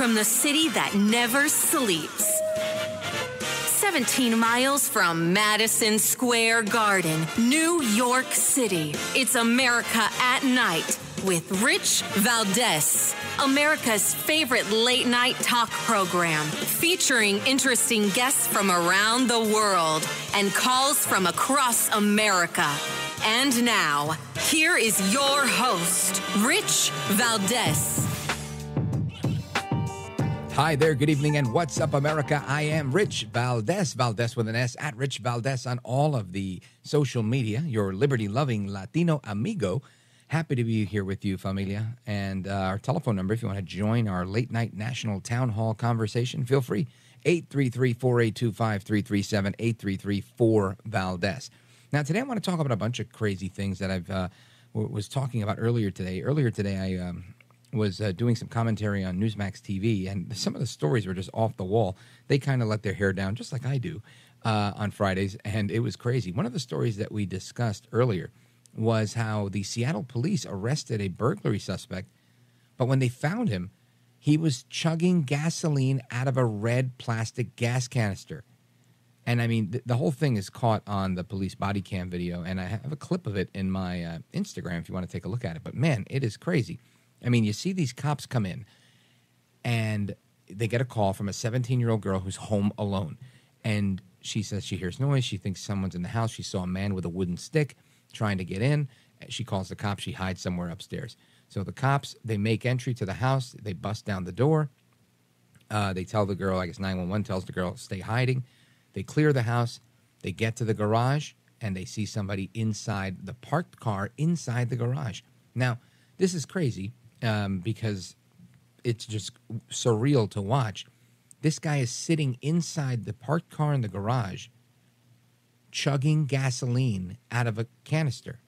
from the city that never sleeps. 17 miles from Madison Square Garden, New York City. It's America at Night with Rich Valdez. America's favorite late-night talk program, featuring interesting guests from around the world and calls from across America. And now, here is your host, Rich Valdez. Hi there, good evening, and what's up, America? I am Rich Valdez, Valdez with an S, at Rich Valdez on all of the social media, your liberty-loving Latino amigo. Happy to be here with you, familia. And our telephone number, if you want to join our late-night national town hall conversation, feel free, 833-482-5337, 833-4-VALDEZ. Now, today I want to talk about a bunch of crazy things that I was talking about earlier today. Earlier today, I was doing some commentary on Newsmax TV, and some of the stories were just off the wall. They kind of let their hair down, just like I do, on Fridays, and it was crazy. One of the stories that we discussed earlier was how the Seattle police arrested a burglary suspect, but when they found him, he was chugging gasoline out of a red plastic gas canister. And, I mean, the whole thing is caught on the police body cam video, and I have a clip of it in my Instagram if you want to take a look at it. But, man, it is crazy. I mean, you see these cops come in, and they get a call from a 17-year-old girl who's home alone. And she says she hears noise. She thinks someone's in the house. She saw a man with a wooden stick trying to get in. She calls the cops. She hides somewhere upstairs. So the cops, they make entry to the house. They bust down the door. They tell the girl, I guess 911 tells the girl, stay hiding. They clear the house. They get to the garage, and they see somebody inside the parked car inside the garage. Now, this is crazy. Because it's just surreal to watch. This guy is sitting inside the parked car in the garage, chugging gasoline out of a canister.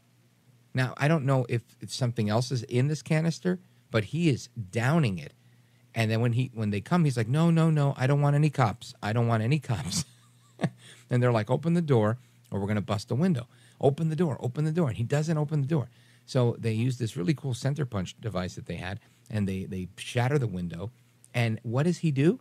Now, I don't know if something else is in this canister, but he is downing it. And then when they come, he's like, no, I don't want any cops. I don't want any cops. And they're like, open the door or we're going to bust the window. Open the door. And he doesn't open the door. So they use this really cool center punch device that they had, and they shatter the window. And what does he do?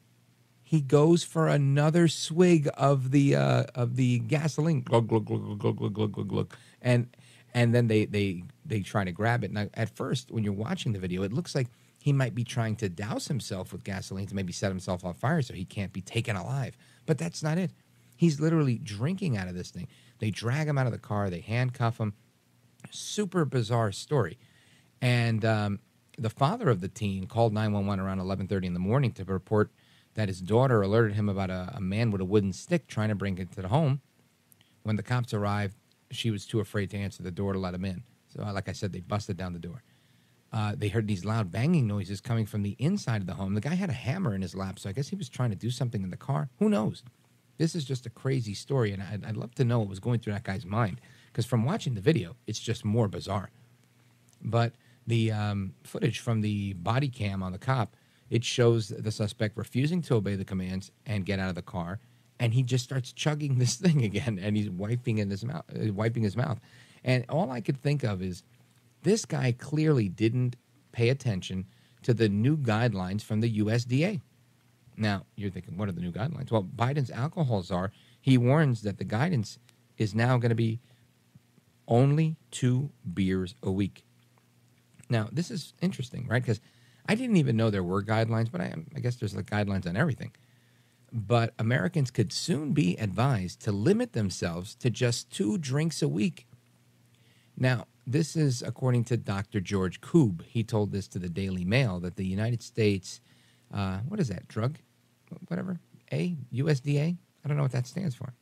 He goes for another swig of the gasoline. Glug, glug, glug, glug, glug, glug, glug, glug. And then they try to grab it. Now, at first, when you're watching the video, it looks like he might be trying to douse himself with gasoline to maybe set himself on fire so he can't be taken alive. But that's not it. He's literally drinking out of this thing. They drag him out of the car. They handcuff him. Super bizarre story. And the father of the teen called 911 around 11:30 in the morning to report that his daughter alerted him about a man with a wooden stick trying to bring it to the home. When the cops arrived, she was too afraid to answer the door to let him in. So like I said, they busted down the door. They heard these loud banging noises coming from the inside of the home. The guy had a hammer in his lap, so I guess he was trying to do something in the car. Who knows? This is just a crazy story, and I'd love to know what was going through that guy's mind. Because from watching the video, it's just more bizarre. But the footage from the body cam on the cop, it shows the suspect refusing to obey the commands and get out of the car, and he just starts chugging this thing again, and he's wiping his mouth. And all I could think of is this guy clearly didn't pay attention to the new guidelines from the USDA. Now, you're thinking, what are the new guidelines? Well, Biden's alcohol czar, he warns that the guidance is now going to be only 2 beers a week. Now, this is interesting, right? Because I didn't even know there were guidelines, but I guess there's like guidelines on everything. But Americans could soon be advised to limit themselves to just 2 drinks a week. Now, this is according to Dr. George Koob. He told this to the Daily Mail that the United States, what is that, drug? Whatever, USDA? I don't know what that stands for.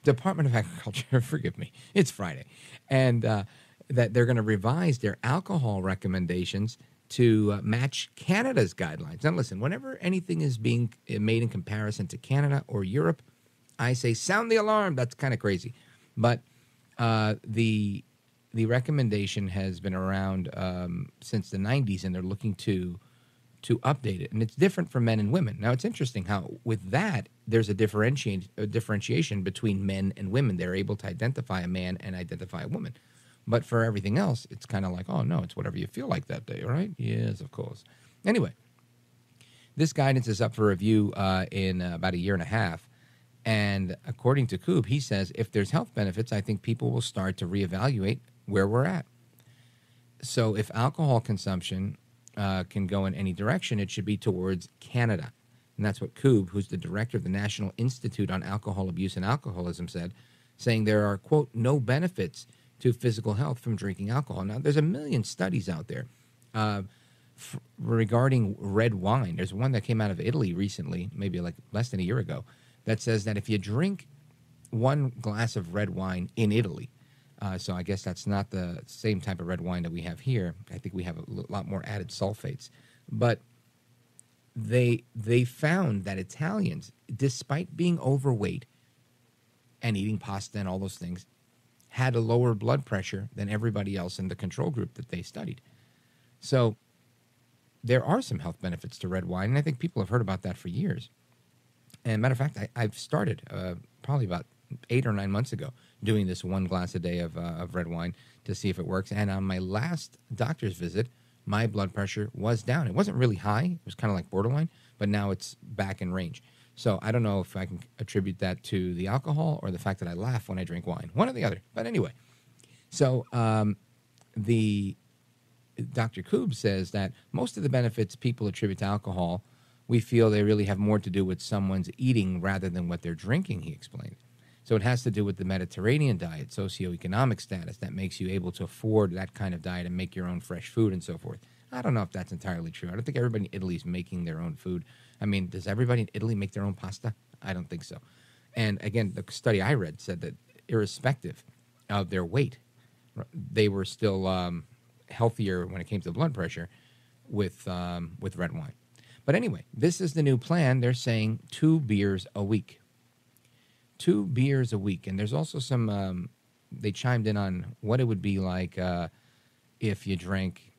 Department of Agriculture, forgive me, it's Friday, and that they're going to revise their alcohol recommendations to match Canada's guidelines. Now, listen, whenever anything is being made in comparison to Canada or Europe, I say sound the alarm. That's kind of crazy. But the recommendation has been around since the 90s, and they're looking to update it. And it's different for men and women. Now, it's interesting how with that, there's a differentiation between men and women. They're able to identify a man and identify a woman. But for everything else, it's kind of like, oh, no, it's whatever you feel like that day, right? Yes, of course. Anyway, This guidance is up for review in about a year and a half. And according to Koob, he says, if there's health benefits, I think people will start to reevaluate where we're at. So if alcohol consumption can go in any direction, it should be towards Canada. And that's what Koob, who's the director of the National Institute on Alcohol Abuse and Alcoholism, said, saying there are, quote, no benefits to physical health from drinking alcohol. Now, there's a million studies out there regarding red wine. There's one that came out of Italy recently, maybe like less than a year ago, that says that if you drink one glass of red wine in Italy, so I guess that's not the same type of red wine that we have here. I think we have a lot more added sulfates. But they found that Italians, despite being overweight and eating pasta and all those things, had a lower blood pressure than everybody else in the control group that they studied. So there are some health benefits to red wine, and I think people have heard about that for years. And matter of fact, I've started probably about 8 or 9 months ago doing this one glass a day of red wine to see if it works. And on my last doctor's visit, my blood pressure was down. It wasn't really high. It was kind of like borderline, but now it's back in range. So I don't know if I can attribute that to the alcohol or the fact that I laugh when I drink wine. One or the other. But anyway, so the Dr. Koob says that most of the benefits people attribute to alcohol, we feel they really have more to do with someone's eating rather than what they're drinking, he explained. So it has to do with the Mediterranean diet, socioeconomic status that makes you able to afford that kind of diet and make your own fresh food and so forth. I don't know if that's entirely true. I don't think everybody in Italy is making their own food. I mean, does everybody in Italy make their own pasta? I don't think so. And again, the study I read said that irrespective of their weight, they were still healthier when it came to blood pressure with red wine. But anyway, this is the new plan. They're saying 2 beers a week. 2 beers a week. And there's also some, they chimed in on what it would be like if you drank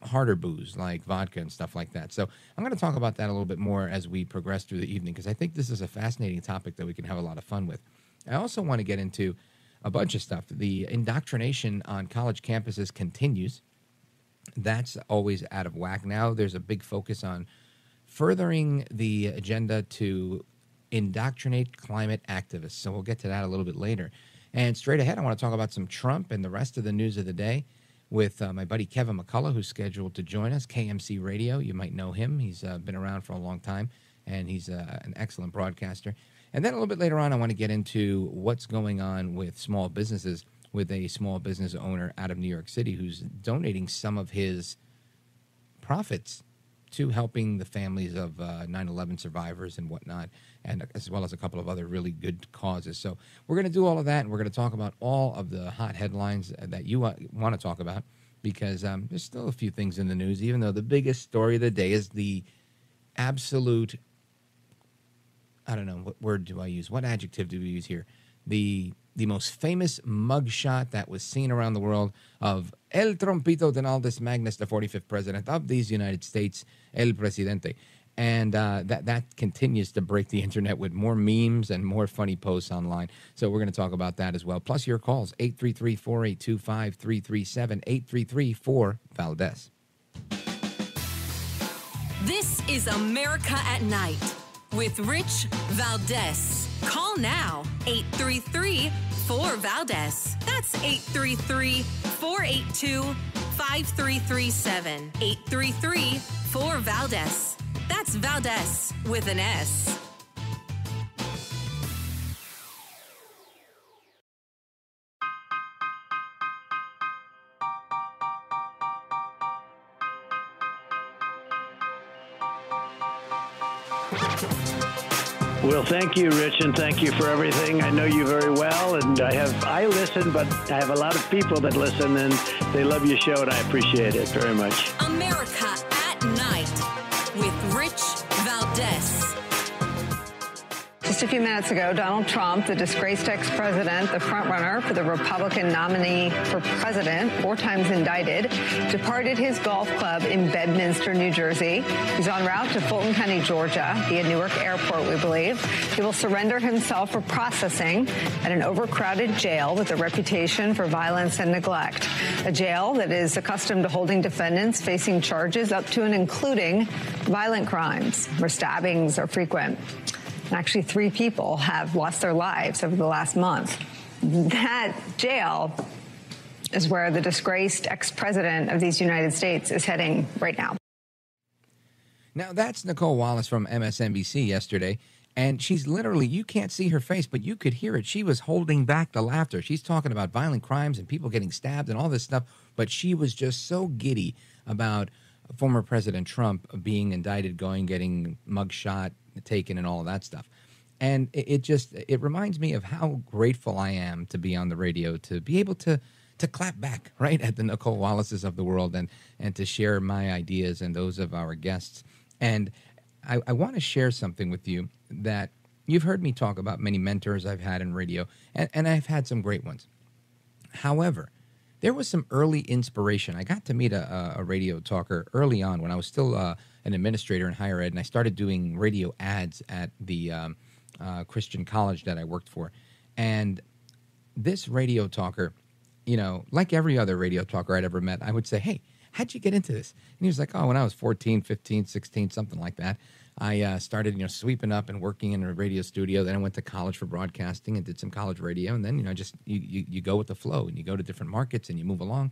harder booze like vodka and stuff like that. So I'm going to talk about that a little bit more as we progress through the evening, because I think this is a fascinating topic that we can have a lot of fun with. I also want to get into a bunch of stuff. The indoctrination on college campuses continues. That's always out of whack. Now there's a big focus on furthering the agenda to indoctrinate climate activists. So we'll get to that a little bit later. And straight ahead, I want to talk about some Trump and the rest of the news of the day with my buddy Kevin McCullough, who's scheduled to join us, KMC Radio. You might know him. He's been around for a long time, and he's an excellent broadcaster. And then a little bit later on, I want to get into what's going on with small businesses, with a small business owner out of New York City who's donating some of his profits to helping the families of 9/11 survivors and whatnot, and as well as a couple of other really good causes. So we're going to do all of that, and we're going to talk about all of the hot headlines that you want to talk about, because there's still a few things in the news, even though the biggest story of the day is the absolute, I don't know, what word do I use? What adjective do we use here? The most famous mugshot that was seen around the world of El Trompito Donaldus Magnus, the 45th president of these United States, El Presidente. And that continues to break the internet with more memes and more funny posts online. So we're going to talk about that as well. Plus your calls, 833-482-5337, 833-4-VALDEZ. This is America at Night with Rich Valdez. Call now, 833-4-VALDEZ. That's 833-482-5337. 833-4-VALDEZ. That's Valdez with an S. Well, thank you, Rich, and thank you for everything. I know you very well, and I listen, but I have a lot of people that listen, and they love your show, and I appreciate it very much. America at Night with Rich Valdez. Just a few minutes ago, Donald Trump, the disgraced ex-president, the frontrunner for the Republican nominee for president, 4 times indicted, departed his golf club in Bedminster, New Jersey. He's en route to Fulton County, Georgia, via Newark Airport, we believe. He will surrender himself for processing at an overcrowded jail with a reputation for violence and neglect. A jail that is accustomed to holding defendants facing charges up to and including violent crimes, where stabbings are frequent. Actually, 3 people have lost their lives over the last month. That jail is where the disgraced ex-president of these United States is heading right now. Now, that's Nicole Wallace from MSNBC yesterday, and she's literally, you can't see her face, but you could hear it. She was holding back the laughter. She's talking about violent crimes and people getting stabbed and all this stuff, but she was just so giddy about former President Trump being indicted, getting mugshot taken and all of that stuff. And it reminds me of how grateful I am to be on the radio, to be able to clap back, right, at the Nicole Wallaces of the world and to share my ideas and those of our guests. And I want to share something with you that you've heard me talk about many mentors I've had in radio, and I've had some great ones. However, there was some early inspiration. I got to meet a radio talker early on when I was still an administrator in higher ed, and I started doing radio ads at the Christian college that I worked for. And this radio talker, like every other radio talker I'd ever met, I would say, hey, how'd you get into this? And he was like, oh, when I was 14, 15, 16, something like that. I started, sweeping up and working in a radio studio. Then I went to college for broadcasting and did some college radio. And then, you go with the flow and you go to different markets and you move along.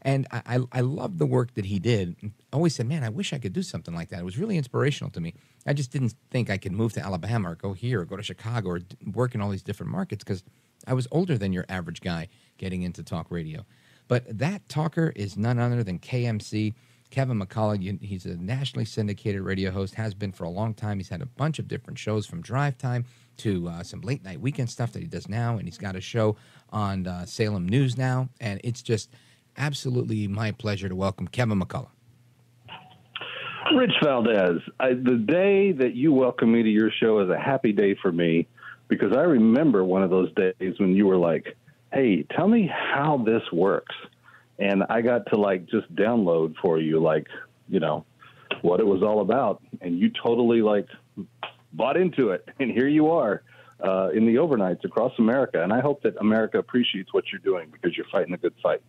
And I loved the work that he did. I always said, man, I wish I could do something like that. It was really inspirational to me. I just didn't think I could move to Alabama or go here or go to Chicago or work in all these different markets because I was older than your average guy getting into talk radio. But that talker is none other than KMC, Kevin McCullough. He's a nationally syndicated radio host, has been for a long time. He's had a bunch of different shows from Drive Time to some late night weekend stuff that he does now. And he's got a show on Salem News now. And it's just absolutely my pleasure to welcome Kevin McCullough. Rich Valdez, the day that you welcomed me to your show is a happy day for me because I remember one of those days when you were like, hey, tell me how this works. And I got to just download for you, what it was all about. And you totally bought into it. And here you are in the overnights across America. And I hope that America appreciates what you're doing because you're fighting a good fight.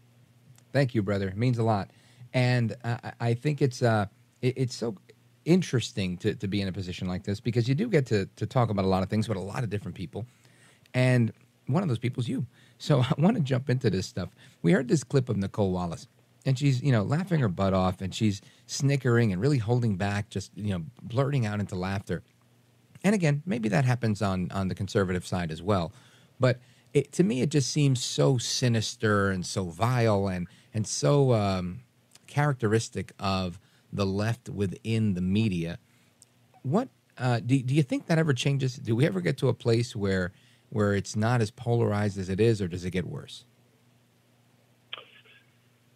Thank you, brother. It means a lot. And I think it's so interesting to be in a position like this because you do get to talk about a lot of things with a lot of different people. And one of those people is you. So I want to jump into this stuff. We heard this clip of Nicole Wallace, and she's, laughing her butt off, and she's snickering and really holding back, just, blurting out into laughter. And again, maybe that happens on the conservative side as well. But to me, it just seems so sinister and so vile and so characteristic of the left within the media. What do you think that ever changes? Do we ever get to a place where it's not as polarized as it is, or does it get worse?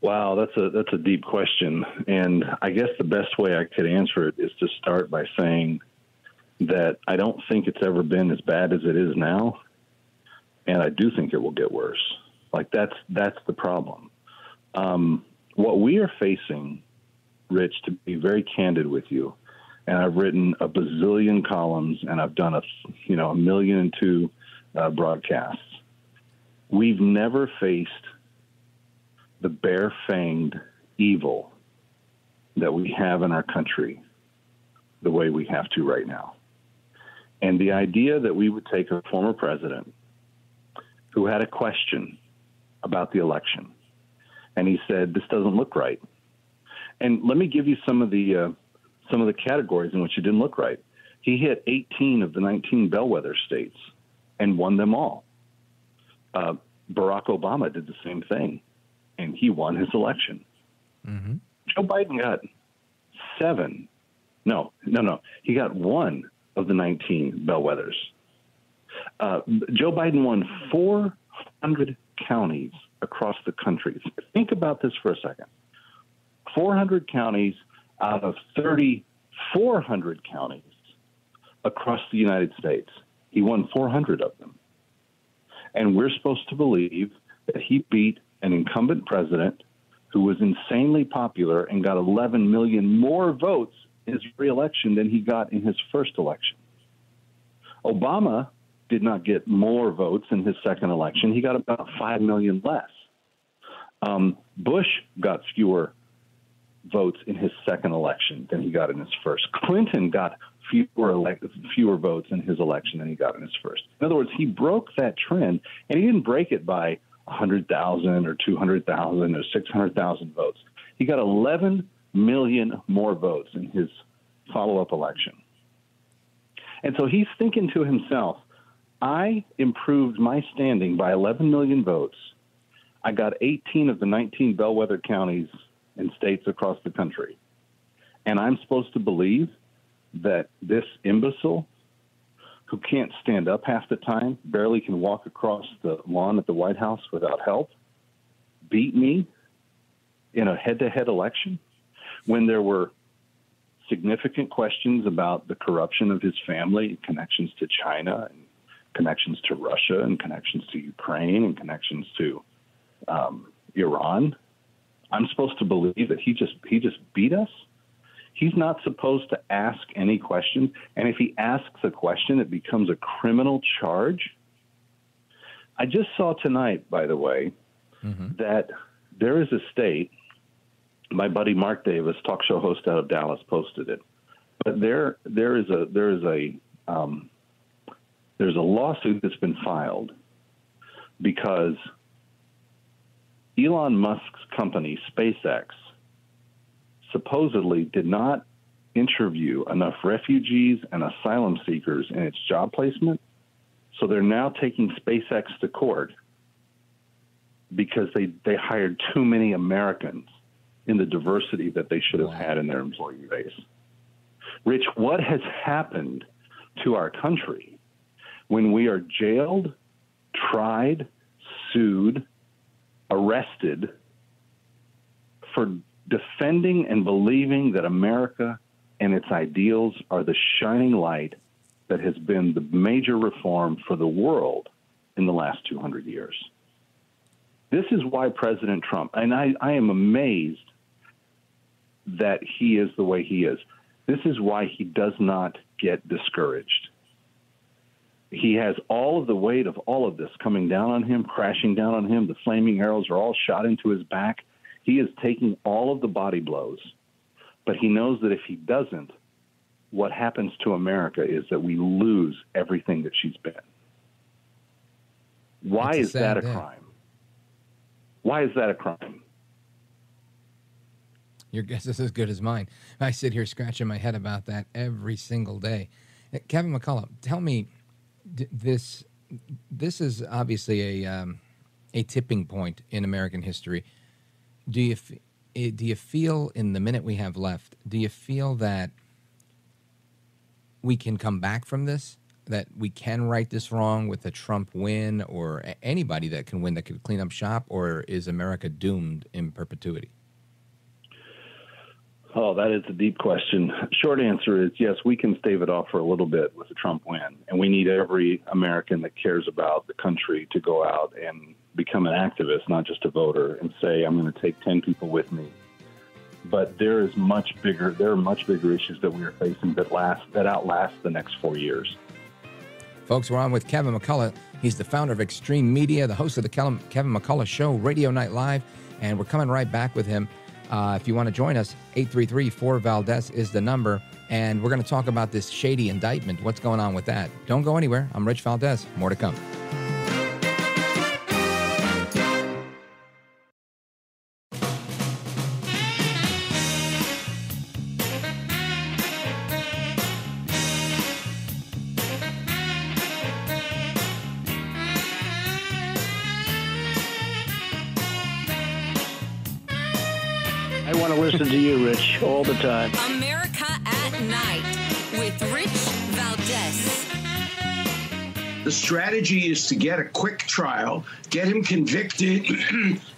Wow, that's a deep question. And I guess the best way I could answer it is to start by saying that I don't think it's ever been as bad as it is now. And I do think it will get worse. That's the problem. What we are facing, Rich, to be very candid with you, and I've written a bazillion columns and I've done 1,000,002 broadcasts. We've never faced the bare-fanged evil that we have in our country the way we have to right now. And the idea that we would take a former president who had a question about the election, and he said, this doesn't look right. And let me give you some of the categories in which it didn't look right. He hit 18 of the 19 bellwether states and won them all. Barack Obama did the same thing, and he won his election. Mm-hmm. Joe Biden got he got 1 of the 19 bellwethers. Joe Biden won 400 counties across the country. Think about this for a second. 400 counties out of 3,400 counties across the United States. He won 400 of them. And we're supposed to believe that he beat an incumbent president who was insanely popular and got 11 million more votes in his re-election than he got in his first election. Obama did not get more votes in his second election. He got about 5 million less. Bush got fewer votes in his second election than he got in his first. Clinton got fewer votes in his election than he got in his first. In other words, he broke that trend, and he didn't break it by 100,000 or 200,000 or 600,000 votes. He got 11 million more votes in his follow-up election. And so he's thinking to himself, I improved my standing by 11 million votes. I got 18 of the 19 bellwether counties and states across the country. And I'm supposed to believe that this imbecile who can't stand up half the time, barely can walk across the lawn at the White House without help, beat me in a head-to-head election when there were significant questions about the corruption of his family, connections to China, and connections to Russia, and connections to Ukraine, and connections to Iran. I'm supposed to believe that he just beat us? He's not supposed to ask any questions, and if he asks a question, it becomes a criminal charge. I just saw tonight, by the way, that there is a state. My buddy Mark Davis, talk show host out of Dallas, posted it. But there's a lawsuit that's been filed because Elon Musk's company, SpaceX, supposedly did not interview enough refugees and asylum seekers in its job placement. So they're now taking SpaceX to court because they hired too many Americans in the diversity that they should have had in their employee base. Rich, what has happened to our country when we are jailed, tried, sued, arrested for defending and believing that America and its ideals are the shining light that has been the major reform for the world in the last 200 years? This is why President Trump, and I am amazed that he is the way he is. This is why he does not get discouraged. He has all of the weight of all of this coming down on him, crashing down on him. The flaming arrows are all shot into his back. He is taking all of the body blows, but he knows that if he doesn't, what happens to America is that we lose everything that she's been. Why is that a crime? Why is that a crime? Your guess is as good as mine. I sit here scratching my head about that every single day. Kevin McCullough, tell me, this is obviously a tipping point in American history. Do you feel, in the minute we have left, do you feel that we can come back from this, that we can right this wrong with a Trump win, or anybody that can win that could clean up shop, or is America doomed in perpetuity? Oh, that is a deep question. Short answer is yes, we can stave it off for a little bit with a Trump win. And we need every American that cares about the country to go out and become an activist, not just a voter, and say, I'm going to take 10 people with me. But there are much bigger issues that we are facing that outlast the next 4 years. Folks, we're on with Kevin McCullough. He's the founder of Extreme Media, the host of the Kevin McCullough Show, Radio Night Live, and we're coming right back with him. If you want to join us, 833-4-VALDEZ is the number, and we're going to talk about this shady indictment. What's going on with that? Don't go anywhere. I'm Rich Valdez. More to come. I want to listen to you, Rich, all the time. America at Night with Rich Valdez. The strategy is to get a quick trial, get him convicted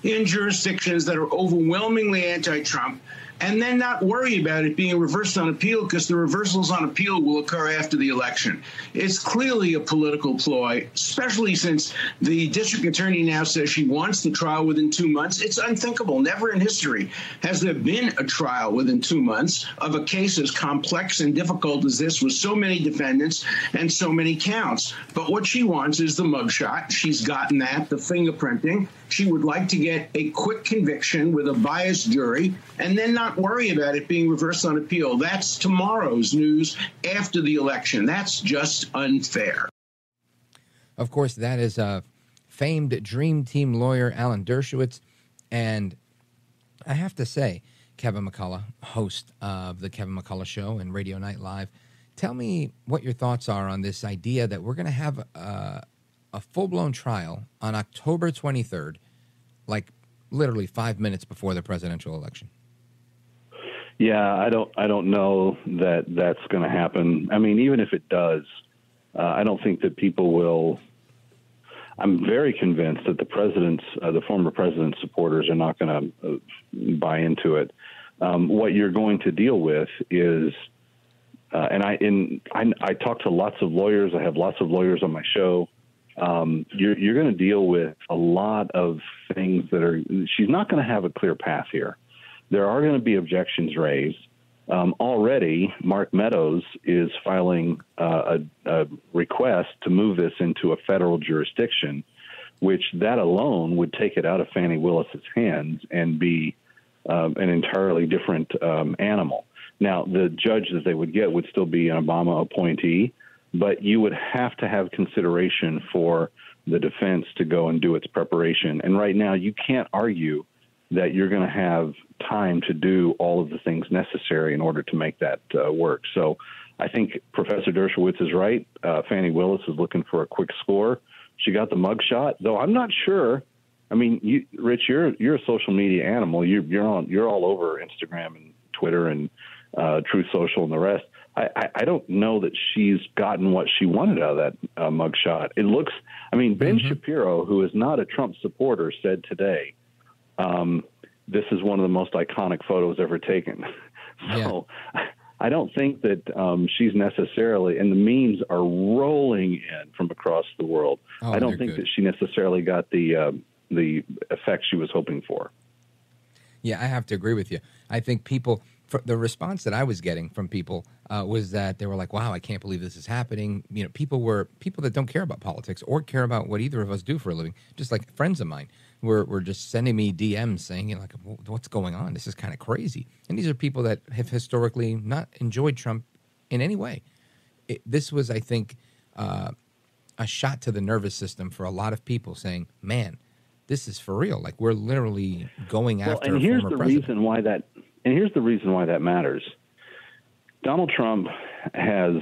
in jurisdictions that are overwhelmingly anti-Trump, and then not worry about it being reversed on appeal, because the reversals on appeal will occur after the election. It's clearly a political ploy, especially since the district attorney now says she wants the trial within 2 months. It's unthinkable. Never in history has there been a trial within 2 months of a case as complex and difficult as this, with so many defendants and so many counts. But what she wants is the mugshot. She's gotten that, the fingerprinting. She would like to get a quick conviction with a biased jury and then not worry about it being reversed on appeal. That's tomorrow's news after the election. That's just unfair. Of course, that is famed Dream Team lawyer Alan Dershowitz. And I have to say, Kevin McCullough, host of the Kevin McCullough Show and Radio Night Live, tell me what your thoughts are on this idea that we're going to have a full-blown trial on October 23rd, like literally 5 minutes before the presidential election. Yeah, I don't know that that's going to happen. I mean, even if it does, I don't think that people will. I'm very convinced that the former president's supporters are not going to buy into it. What you're going to deal with is, and I talk to lots of lawyers. I have lots of lawyers on my show. You're going to deal with a lot of things that are. She's not going to have a clear path here. There are going to be objections raised. Already, Mark Meadows is filing a request to move this into a federal jurisdiction, which that alone would take it out of Fani Willis's hands and be an entirely different animal. Now, the judge that they would get would still be an Obama appointee, but you would have to have consideration for the defense to go and do its preparation. And right now, you can't argue that you're going to have time to do all of the things necessary in order to make that work. So I think Professor Dershowitz is right. Fani Willis is looking for a quick score. She got the mugshot, though I'm not sure. I mean, Rich, you're a social media animal. You're all over Instagram and Twitter and Truth Social and the rest. I don't know that she's gotten what she wanted out of that mugshot. It looks, I mean, Ben Shapiro, who is not a Trump supporter, said today, this is one of the most iconic photos ever taken. So I don't think that she's necessarily, and the memes are rolling in from across the world. I don't think that she necessarily got the effect she was hoping for. Yeah, I have to agree with you. I think the response that I was getting from people was that they were like, wow, I can't believe this is happening. You know, people that don't care about politics or care about what either of us do for a living, just like friends of mine were just sending me DMs saying, you know, like, what's going on? This is kind of crazy. And these are people that have historically not enjoyed Trump in any way. This was, I think, a shot to the nervous system for a lot of people saying, man, this is for real. Like, we're literally going after a former president. And here's the reason why that matters. Donald Trump has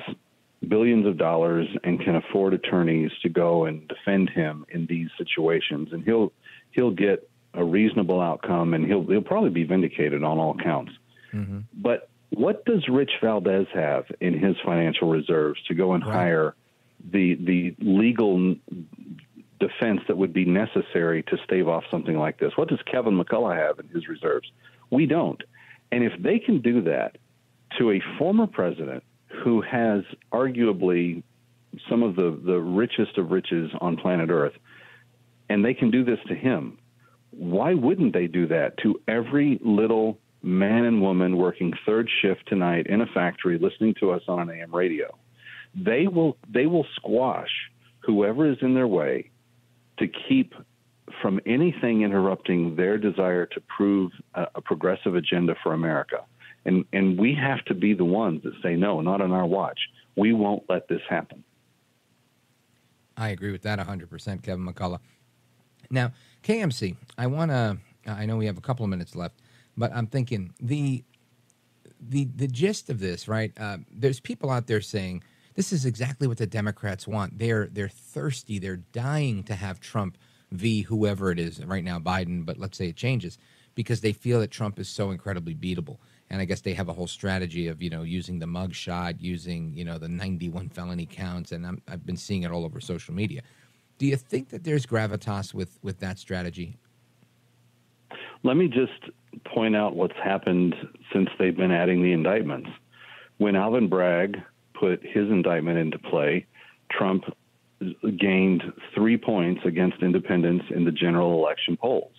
billions of dollars and can afford attorneys to go and defend him in these situations, and he'll get a reasonable outcome, and he'll probably be vindicated on all counts. Mm-hmm. But what does Rich Valdez have in his financial reserves to go and hire the legal defense that would be necessary to stave off something like this? What does Kevin McCullough have in his reserves? We don't. And if they can do that to a former president who has arguably some of the richest of riches on planet Earth, and they can do this to him, why wouldn't they do that to every little man and woman working third shift tonight in a factory listening to us on an AM radio? They will squash whoever is in their way to keep from anything interrupting their desire to prove a progressive agenda for America. And we have to be the ones that say, no, not on our watch. We won't let this happen. I agree with that 100%, Kevin McCullough. Now, KMC, I know we have a couple of minutes left, but I'm thinking the gist of this, right? There's people out there saying this is exactly what the Democrats want. They're thirsty. They're dying to have Trump v. whoever it is right now, Biden, but let's say it changes, because they feel that Trump is so incredibly beatable. And I guess they have a whole strategy of, using the mug shot, using, the 91 felony counts. And I've been seeing it all over social media. Do you think that there's gravitas with that strategy? Let me just point out what's happened since they've been adding the indictments. When Alvin Bragg put his indictment into play, Trump gained 3 points against independents in the general election polls.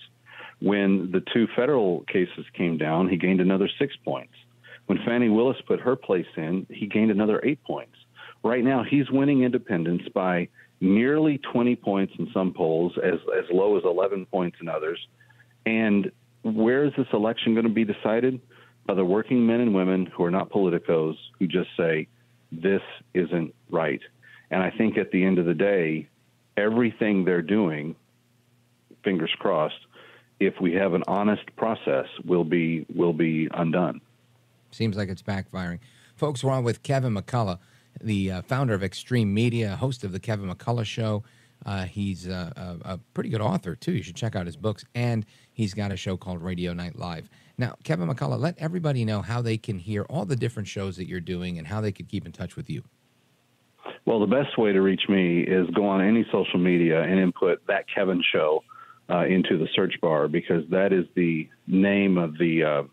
When the 2 federal cases came down, he gained another 6 points. When Fani Willis put her place in, he gained another 8 points. Right now, he's winning independents by nearly 20 points in some polls, as low as 11 points in others. And where is this election going to be decided? By the working men and women who are not politicos, who just say, this isn't right. And I think at the end of the day, everything they're doing, fingers crossed, if we have an honest process, will be undone. Seems like it's backfiring. Folks, we're on with Kevin McCullough, the founder of Extreme Media, host of the Kevin McCullough Show. He's a pretty good author, too. You should check out his books. And he's got a show called Radio Night Live. Now, Kevin McCullough, let everybody know how they can hear all the different shows that you're doing and how they could keep in touch with you. Well, the best way to reach me is go on any social media and input That Kevin Show into the search bar, because that is the name of the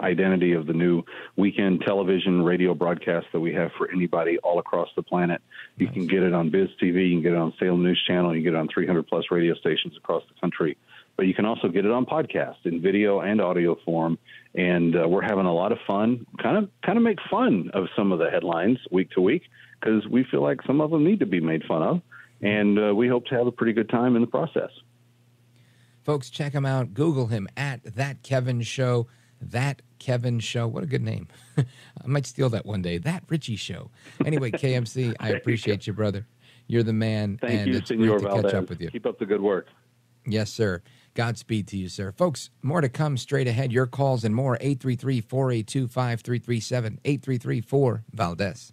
identity of the new weekend television radio broadcast that we have for anybody all across the planet. You can get it on Biz TV, you can get it on Salem News Channel, you can get it on 300-plus radio stations across the country. But you can also get it on podcast in video and audio form. And we're having a lot of fun, kind of make fun of some of the headlines week to week, because we feel like some of them need to be made fun of. And we hope to have a pretty good time in the process. Folks, check him out. Google him at That Kevin Show. That Kevin Show. What a good name. I might steal that one day. That Richie Show. Anyway, KMC, I appreciate you, brother. You're the man. Thank you, it's Senor great to Valdez. catch up with you. Keep up the good work. Yes, sir. Godspeed to you, sir. Folks, more to come straight ahead. Your calls and more. 833-482-5337. 833-4-VALDEZ.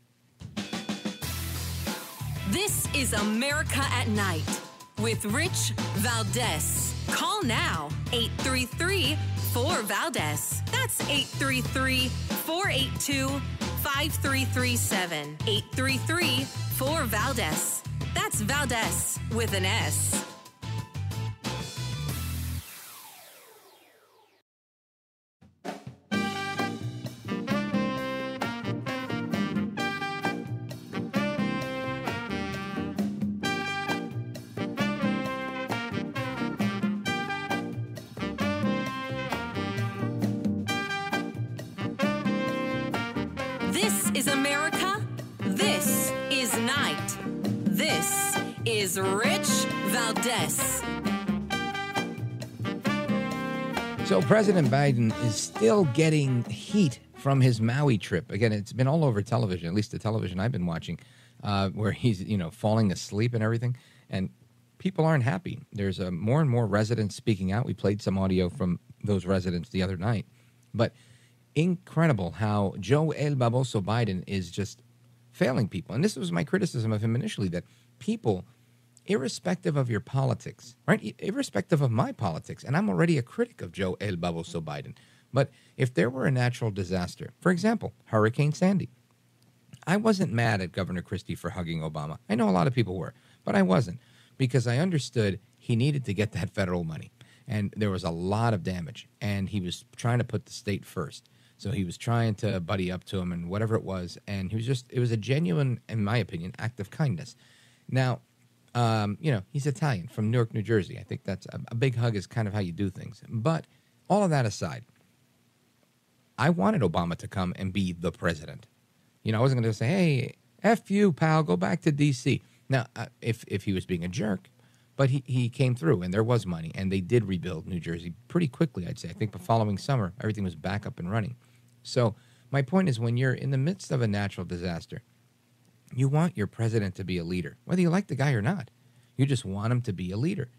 This is America at Night with Rich Valdez. Call now, 833-4-VALDEZ. That's 833-482-5337. 833-4-VALDEZ. That's Valdez with an S. This is America. This is Night. This is Rich Valdez. So President Biden is still getting heat from his Maui trip. Again, it's been all over television, at least the television I've been watching, where he's, falling asleep and everything. And people aren't happy. There's more and more residents speaking out. We played some audio from those residents the other night. But incredible how Joe El Baboso Biden is just failing people. And this was my criticism of him initially, that people, irrespective of your politics, right, irrespective of my politics, and I'm already a critic of Joe El Baboso Biden, but if there were a natural disaster, for example, Hurricane Sandy, I wasn't mad at Governor Christie for hugging Obama. I know a lot of people were, but I wasn't, because I understood he needed to get that federal money. And there was a lot of damage, and he was trying to put the state first. So he was trying to buddy up to him and whatever it was. And it was a genuine, in my opinion, act of kindness. Now, he's Italian from Newark, New Jersey. I think that's a big hug is kind of how you do things. But all of that aside, I wanted Obama to come and be the president. I wasn't going to say, hey, F you, pal, go back to D.C. Now, if he was being a jerk, but he came through, and there was money, and they did rebuild New Jersey pretty quickly, I'd say. I think the following summer, everything was back up and running. So my point is, when you're in the midst of a natural disaster, you want your president to be a leader, whether you like the guy or not. You just want him to be a leader.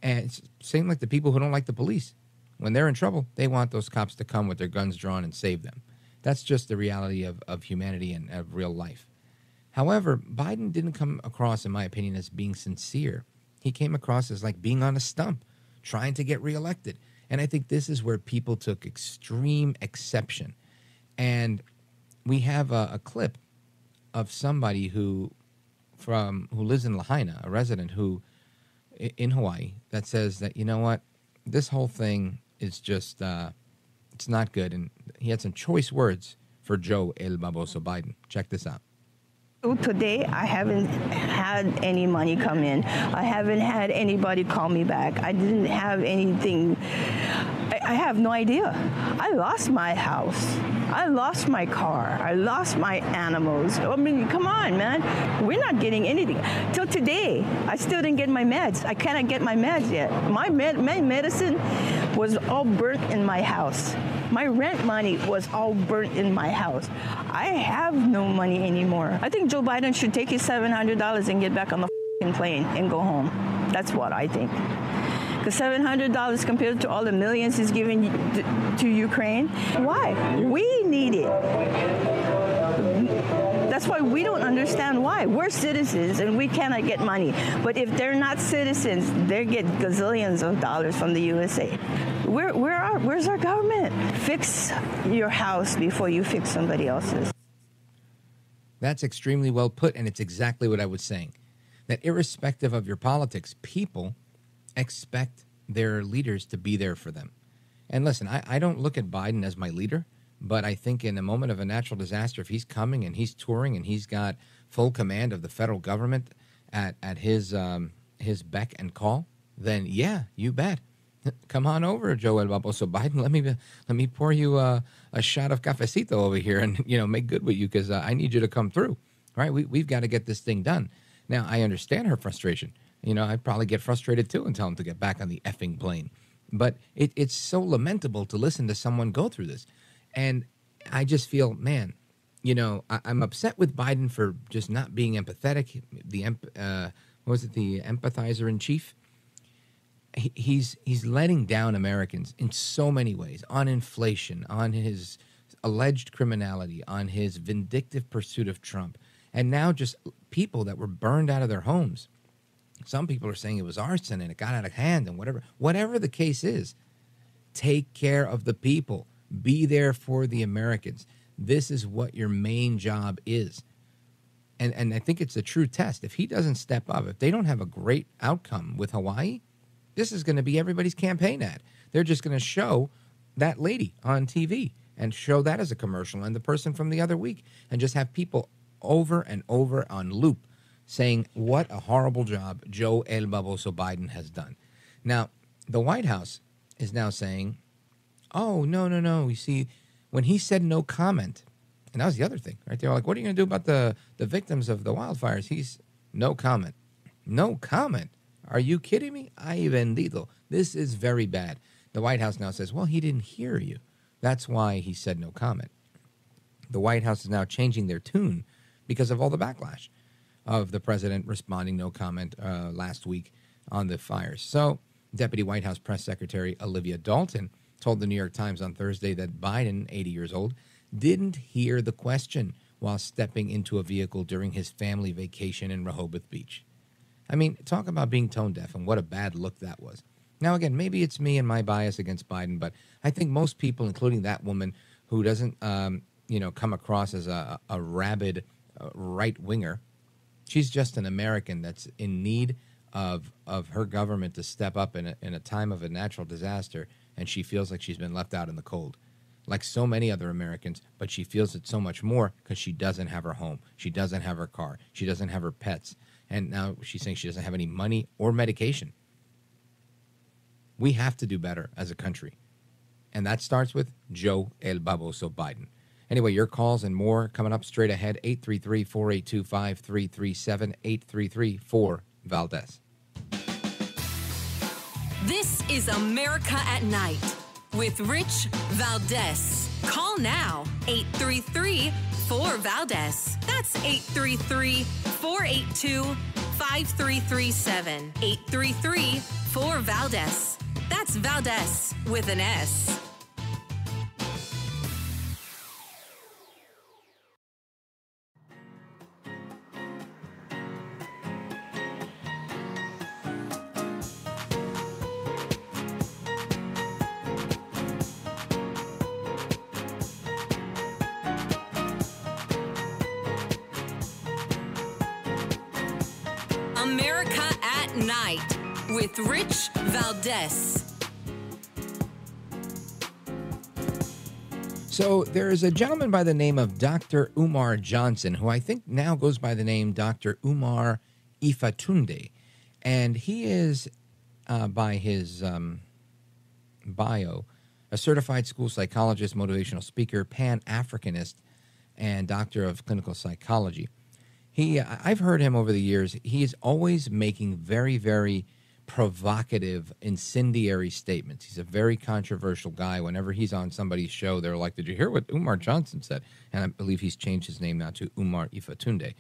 And it's same like the people who don't like the police. When they're in trouble, they want those cops to come with their guns drawn and save them. That's just the reality of humanity and of real life. However, Biden didn't come across, in my opinion, as being sincere. He came across as like being on a stump, trying to get reelected. And I think this is where people took extreme exception. And we have a clip of somebody who lives in Lahaina, a resident who in Hawaii, that says that, you know what, this whole thing is just, it's not good. And he had some choice words for Joe El Baboso Biden. Check this out. Today, I haven't had any money come in. I haven't had anybody call me back. I didn't have anything. I have no idea. I lost my house. I lost my car. I lost my animals. I mean, come on, man. We're not getting anything. Till today, I still didn't get my meds. I cannot get my meds yet. My medicine was all burnt in my house. My rent money was all burnt in my house. I have no money anymore. I think Joe Biden should take his $700 and get back on the plane and go home. That's what I think. Because $700 compared to all the millions he's giving to Ukraine, why? We need it. That's why we don't understand why. We're citizens and we cannot get money. But if they're not citizens, they get gazillions of dollars from the USA. Where's our government? Fix your house before you fix somebody else's. That's extremely well put, and it's exactly what I was saying. That irrespective of your politics, people expect their leaders to be there for them. And listen, I don't look at Biden as my leader, but I think in a moment of a natural disaster, if he's coming and he's touring and he's got full command of the federal government at his beck and call, then yeah, you bet. Come on over, Joe El Baboso Biden. Let me pour you a shot of cafecito over here and make good with you because I need you to come through. All right, we've got to get this thing done. Now I understand her frustration. I'd probably get frustrated too and tell him to get back on the effing plane. But it's so lamentable to listen to someone go through this. And I just feel, man, I'm upset with Biden for just not being empathetic. The empathizer in chief? He's letting down Americans in so many ways, on inflation, on his alleged criminality, on his vindictive pursuit of Trump, and now just people that were burned out of their homes. Some people are saying it was arson and it got out of hand and whatever the case is, take care of the people. Be there for the Americans. This is what your main job is. And I think it's a true test. If he doesn't step up, if they don't have a great outcome with Hawaii, this is going to be everybody's campaign ad. They're just going to show that lady on TV and show that as a commercial and the person from the other week and just have people over and over on loop saying what a horrible job Joe El Baboso Biden has done. Now, the White House is now saying, oh, no. You see, when he said no comment, and that was the other thing, right? They were like, what are you going to do about the victims of the wildfires? He's no comment. No comment? Are you kidding me? Ay bendito. This is very bad. The White House now says, well, he didn't hear you. That's why he said no comment. The White House is now changing their tune because of all the backlash of the president responding no comment last week on the fires. So Deputy White House Press Secretary Olivia Dalton told the New York Times on Thursday that Biden, 80 years old, didn't hear the question while stepping into a vehicle during his family vacation in Rehoboth Beach. I mean, talk about being tone deaf and what a bad look that was. Now, again, maybe it's me and my bias against Biden, but I think most people, including that woman who doesn't, come across as a rabid right-winger, she's just an American that's in need of her government to step up in a time of a natural disaster, and she feels like she's been left out in the cold, like so many other Americans, but she feels it so much more because she doesn't have her home. She doesn't have her car. She doesn't have her pets. And now she's saying she doesn't have any money or medication. We have to do better as a country. And that starts with Joe El Baboso Biden. Anyway, your calls and more coming up straight ahead. 833-482-5337, 833-4-VALDEZ. This is America at Night with Rich Valdez. Call now, 833-4-VALDEZ. That's 833-482-5337. 833-4-VALDEZ. That's Valdez with an S. America at Night with Rich Valdez. So there is a gentleman by the name of Dr. Umar Johnson, who I think now goes by the name Dr. Umar Ifatunde. And he is, by his bio, a certified school psychologist, motivational speaker, Pan-Africanist, and doctor of clinical psychology. I've heard him over the years. He is always making very, very provocative, incendiary statements. He's a very controversial guy. Whenever he's on somebody's show, they're like, did you hear what Umar Johnson said? And I believe he's changed his name now to Umar Ifatunde.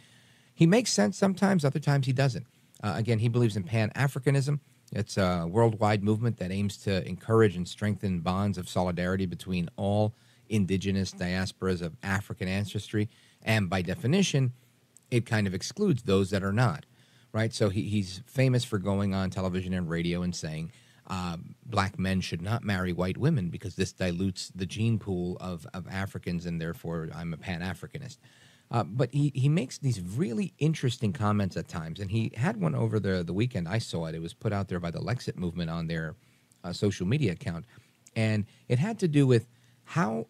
He makes sense sometimes, other times he doesn't. Again, he believes in Pan-Africanism. It's a worldwide movement that aims to encourage and strengthen bonds of solidarity between all indigenous diasporas of African ancestry. And by definition, it kind of excludes those that are not. Right, so he's famous for going on television and radio and saying black men should not marry white women because this dilutes the gene pool of Africans, and therefore I'm a Pan-Africanist. But he makes these really interesting comments at times, and he had one over the weekend. I saw it. It was put out there by the Lexit movement on their social media account, and it had to do with how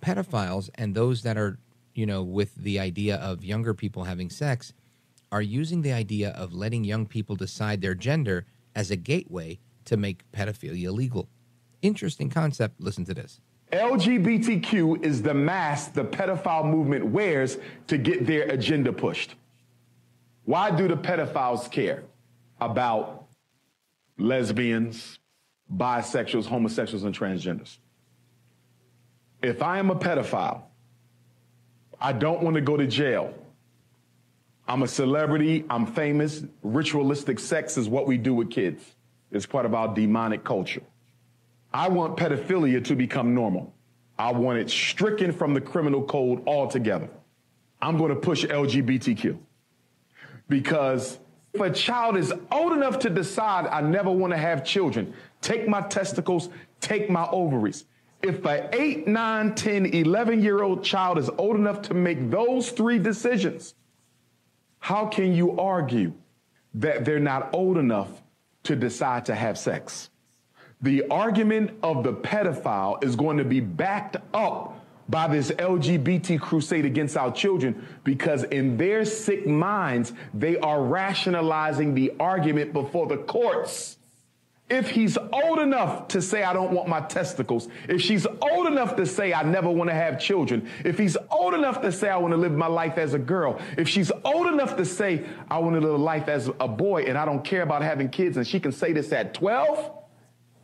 pedophiles and those that are, with the idea of younger people having sex are using the idea of letting young people decide their gender as a gateway to make pedophilia legal. Interesting concept. Listen to this. LGBTQ is the mask the pedophile movement wears to get their agenda pushed. Why do the pedophiles care about lesbians, bisexuals, homosexuals, and transgenders? If I am a pedophile, I don't want to go to jail. I'm a celebrity, I'm famous. Ritualistic sex is what we do with kids. It's part of our demonic culture. I want pedophilia to become normal. I want it stricken from the criminal code altogether. I'm going to push LGBTQ. Because if a child is old enough to decide I never want to have children, take my testicles, take my ovaries. If an 8, 9, 10, 11-year-old child is old enough to make those 3 decisions, how can you argue that they're not old enough to decide to have sex? The argument of the pedophile is going to be backed up by this LGBT crusade against our children, because in their sick minds, they are rationalizing the argument before the courts. If he's old enough to say, I don't want my testicles, if she's old enough to say, I never want to have children, if he's old enough to say, I want to live my life as a girl, if she's old enough to say, I want to live a life as a boy and I don't care about having kids, and she can say this at 12,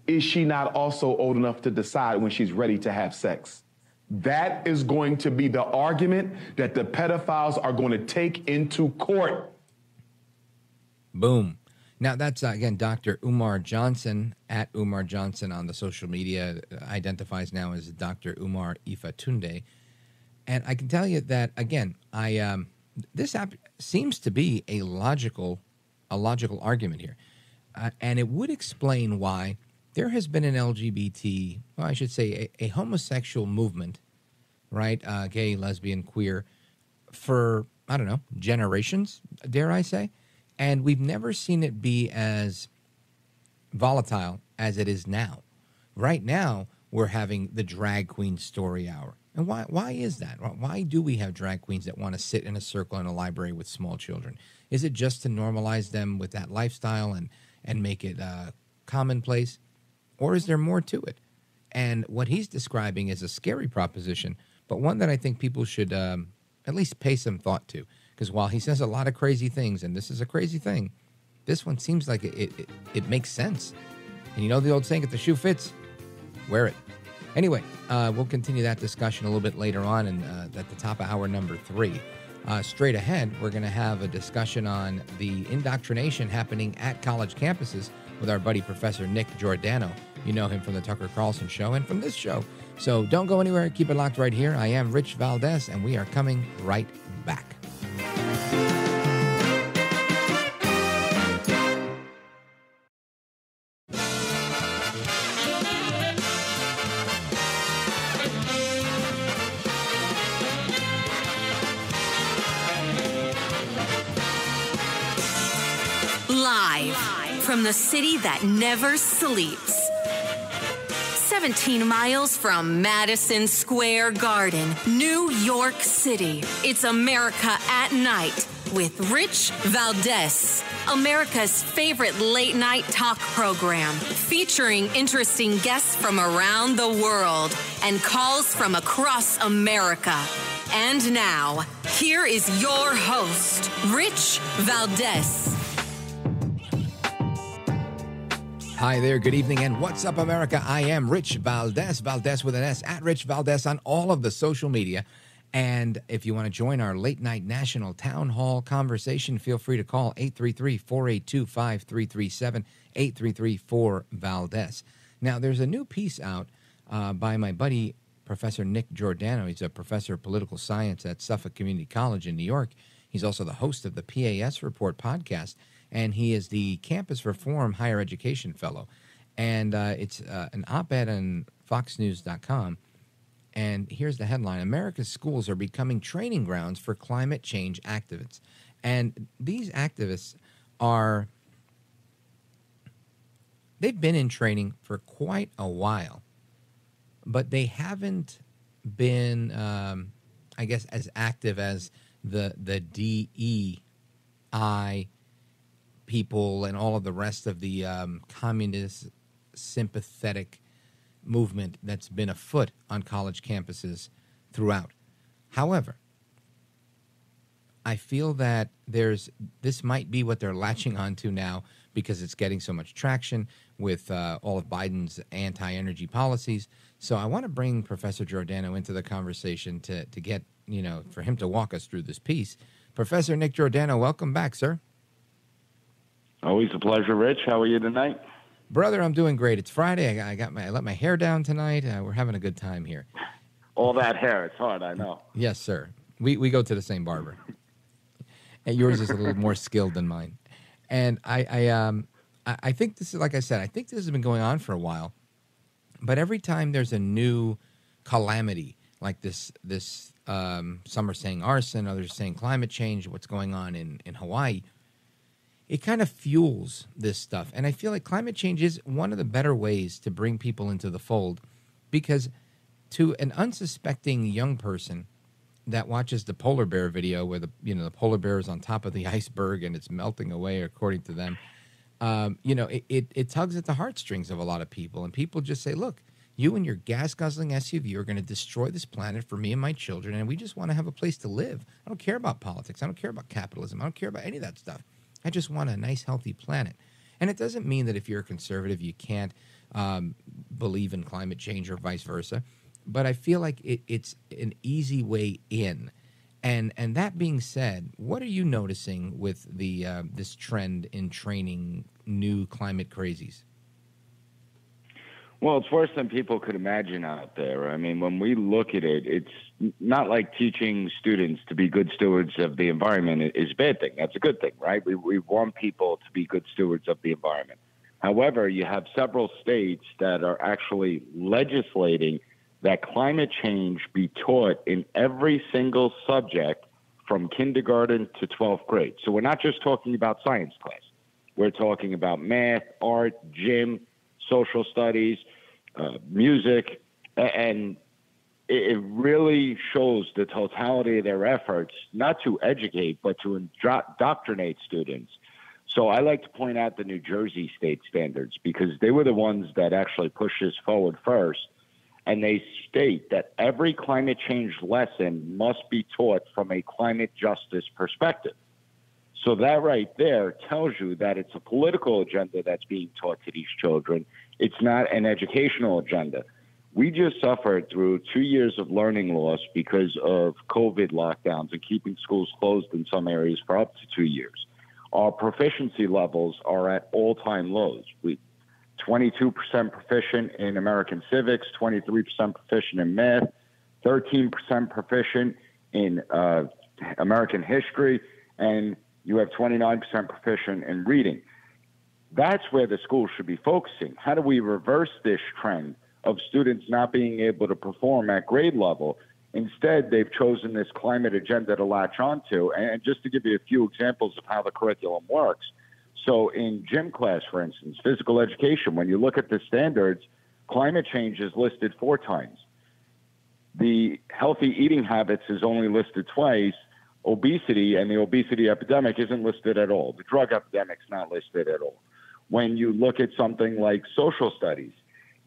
is she not also old enough to decide when she's ready to have sex? That is going to be the argument that the pedophiles are going to take into court. Boom. Now, that's, again, Dr. Umar Johnson, at Umar Johnson on the social media, identifies now as Dr. Umar Ifatunde. And I can tell you that, again, this seems to be a logical argument here. And it would explain why there has been an LGBT, well, I should say a homosexual movement, right, gay, lesbian, queer, for, I don't know, generations, dare I say. And we've never seen it be as volatile as it is now. Right now, we're having the drag queen story hour. And why is that? Why do we have drag queens that want to sit in a circle in a library with small children? Is it just to normalize them with that lifestyle and make it commonplace? Or is there more to it? And what he's describing is a scary proposition, but one that I think people should at least pay some thought to. Because while he says a lot of crazy things, and this is a crazy thing, this one seems like it makes sense. And you know the old saying, if the shoe fits, wear it. Anyway, we'll continue that discussion a little bit later on and at the top of hour number 3. Straight ahead, we're going to have a discussion on the indoctrination happening at college campuses with our buddy Professor Nick Giordano. You know him from the Tucker Carlson Show and from this show. So don't go anywhere. Keep it locked right here. I am Rich Valdez, and we are coming right back. Live from the city that never sleeps. 17 miles from Madison Square Garden, New York City. It's America at Night with Rich Valdez, America's favorite late-night talk program, featuring interesting guests from around the world and calls from across America. And now, here is your host, Rich Valdez. Hi there, good evening, and what's up, America? I am Rich Valdez, Valdez with an S, at Rich Valdez on all of the social media. And if you want to join our late-night national town hall conversation, feel free to call 833-482-5337, 833-4-VALDEZ. Now, there's a new piece out by my buddy, Professor Nick Giordano. He's a professor of political science at Suffolk Community College in New York. He's also the host of the PAS Report podcast, and he is the Campus Reform Higher Education Fellow. And it's an op-ed on foxnews.com. And here's the headline: America's schools are becoming training grounds for climate change activists. And these activists they've been in training for quite a while, but they haven't been, I guess, as active as the DEI people and all of the rest of the communist sympathetic movement that's been afoot on college campuses throughout. However, I feel that this might be what they're latching onto now because it's getting so much traction with all of Biden's anti-energy policies. So I want to bring Professor Giordano into the conversation to get, for him to walk us through this piece. Professor Nick Giordano, welcome back, sir. Always a pleasure, Rich. How are you tonight? Brother, I'm doing great. It's Friday. I let my hair down tonight. We're having a good time here. All that hair, it's hard, I know. Yes, sir. We go to the same barber. And yours is a little more skilled than mine. And I think this is, like I said, I think this has been going on for a while. But every time there's a new calamity, like this some are saying arson, others saying climate change, what's going on in Hawaii, it kind of fuels this stuff. And I feel like climate change is one of the better ways to bring people into the fold, because to an unsuspecting young person that watches the polar bear video where the polar bear is on top of the iceberg and it's melting away, according to them, it tugs at the heartstrings of a lot of people. And people just say, look, you and your gas-guzzling SUV are going to destroy this planet for me and my children, and we just want to have a place to live. I don't care about politics. I don't care about capitalism. I don't care about any of that stuff. I just want a nice, healthy planet. And it doesn't mean that if you're a conservative, you can't believe in climate change or vice versa. But I feel like it's an easy way in. And that being said, what are you noticing with this trend in training new climate crazies? Well, it's worse than people could imagine out there. I mean, when we look at it, it's not like teaching students to be good stewards of the environment is a bad thing. That's a good thing, right? We want people to be good stewards of the environment. However, you have several states that are actually legislating that climate change be taught in every single subject from kindergarten to 12th grade. So we're not just talking about science class. We're talking about math, art, gym, social studies, music, and it really shows the totality of their efforts, not to educate, but to indoctrinate students. So I like to point out the New Jersey state standards, because they were the ones that actually pushed this forward first. And they state that every climate change lesson must be taught from a climate justice perspective. So that right there tells you that it's a political agenda that's being taught to these children. It's not an educational agenda. We just suffered through 2 years of learning loss because of COVID lockdowns and keeping schools closed in some areas for up to 2 years. Our proficiency levels are at all-time lows. 22% proficient in American civics, 23% proficient in math, 13% proficient in American history, and you have 29% proficient in reading. That's where the schools should be focusing. How do we reverse this trend of students not being able to perform at grade level? Instead, they've chosen this climate agenda to latch onto. And just to give you a few examples of how the curriculum works. So in gym class, for instance, physical education, when you look at the standards, Climate change is listed 4 times. The healthy eating habits is only listed twice. Obesity and the obesity epidemic isn't listed at all. The drug epidemic's not listed at all. When you look at something like social studies,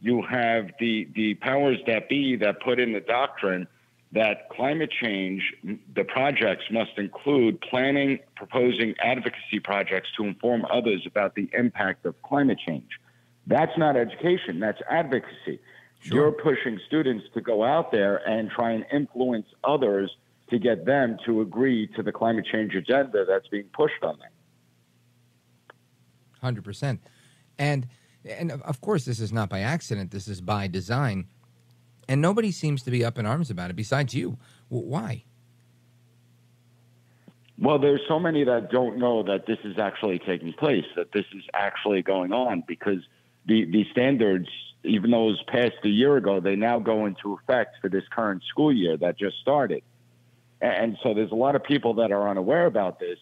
you have the powers that be that put in the doctrine that climate change, the projects must include planning, proposing advocacy projects to inform others about the impact of climate change. That's not education, that's advocacy. Sure. You're pushing students to go out there and try and influence others to get them to agree to the climate change agenda that's being pushed on them. 100%. And of course, this is not by accident. This is by design. And nobody seems to be up in arms about it besides you. Why? Well, there's so many that don't know that this is actually taking place, that this is actually going on, because the standards, even though it was passed a year ago, they now go into effect for this current school year that just started. And so there's a lot of people that are unaware about this,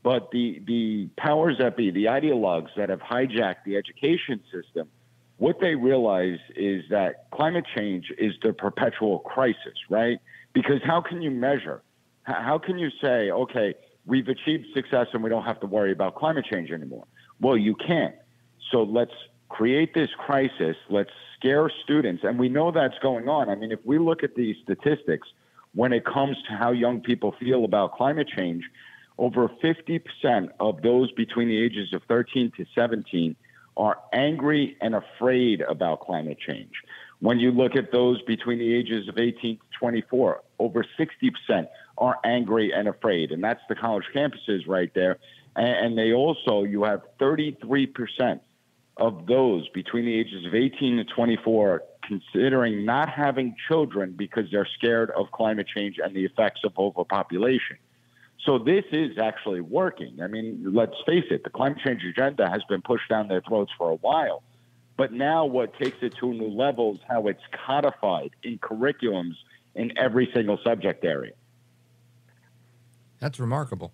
but the powers that be, the ideologues that have hijacked the education system, what they realize is that climate change is the perpetual crisis, right? Because how can you measure? How can you say, okay, we've achieved success and we don't have to worry about climate change anymore? Well, you can't. So let's create this crisis. Let's scare students. And we know that's going on. I mean, if we look at these statistics, when it comes to how young people feel about climate change, over 50% of those between the ages of 13 to 17 are angry and afraid about climate change. When you look at those between the ages of 18 to 24, over 60% are angry and afraid. And that's the college campuses right there. And they also, you have 33% of those between the ages of 18 to 24 considering not having children because they're scared of climate change and the effects of overpopulation. So this is actually working. I mean, let's face it, the climate change agenda has been pushed down their throats for a while. But now what takes it to a new level is how it's codified in curriculums in every single subject area. That's remarkable.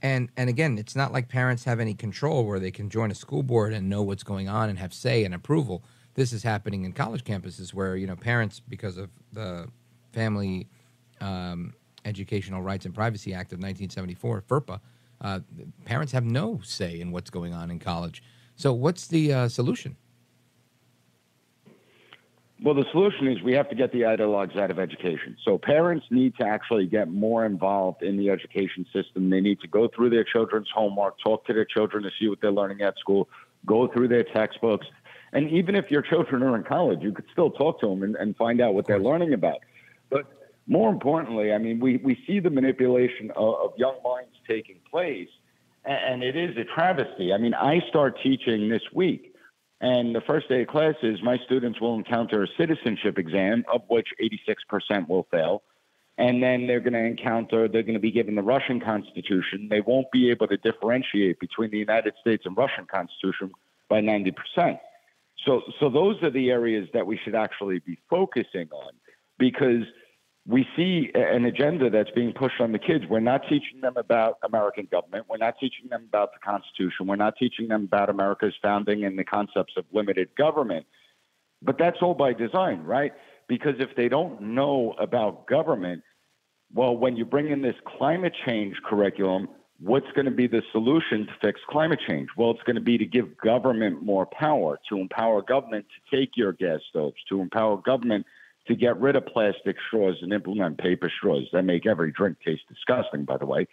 And again, it's not like parents have any control where they can join a school board and know what's going on and have say and approval. This is happening in college campuses where, parents, because of the Family Educational Rights and Privacy Act of 1974, FERPA, parents have no say in what's going on in college. So what's the solution? Well, the solution is we have to get the ideologues out of education. So parents need to actually get more involved in the education system. They need to go through their children's homework, talk to their children to see what they're learning at school, go through their textbooks. And even if your children are in college, you could still talk to them and find out what they're learning about. But more importantly, I mean, we see the manipulation of young minds taking place, and it is a travesty. I mean, I start teaching this week. And the first day of classes, my students will encounter a citizenship exam, of which 86% will fail. And then they're going to be given the Russian Constitution. They won't be able to differentiate between the United States and Russian Constitution by 90%. So those are the areas that we should actually be focusing on, because we see an agenda that's being pushed on the kids. We're not teaching them about American government. We're not teaching them about the Constitution. We're not teaching them about America's founding and the concepts of limited government. But that's all by design, right? Because if they don't know about government, well, when you bring in this climate change curriculum, what's going to be the solution to fix climate change? Well, it's going to be to give government more power, to empower government to take your gas stoves, to empower government to get rid of plastic straws and implement paper straws that make every drink taste disgusting, by the way.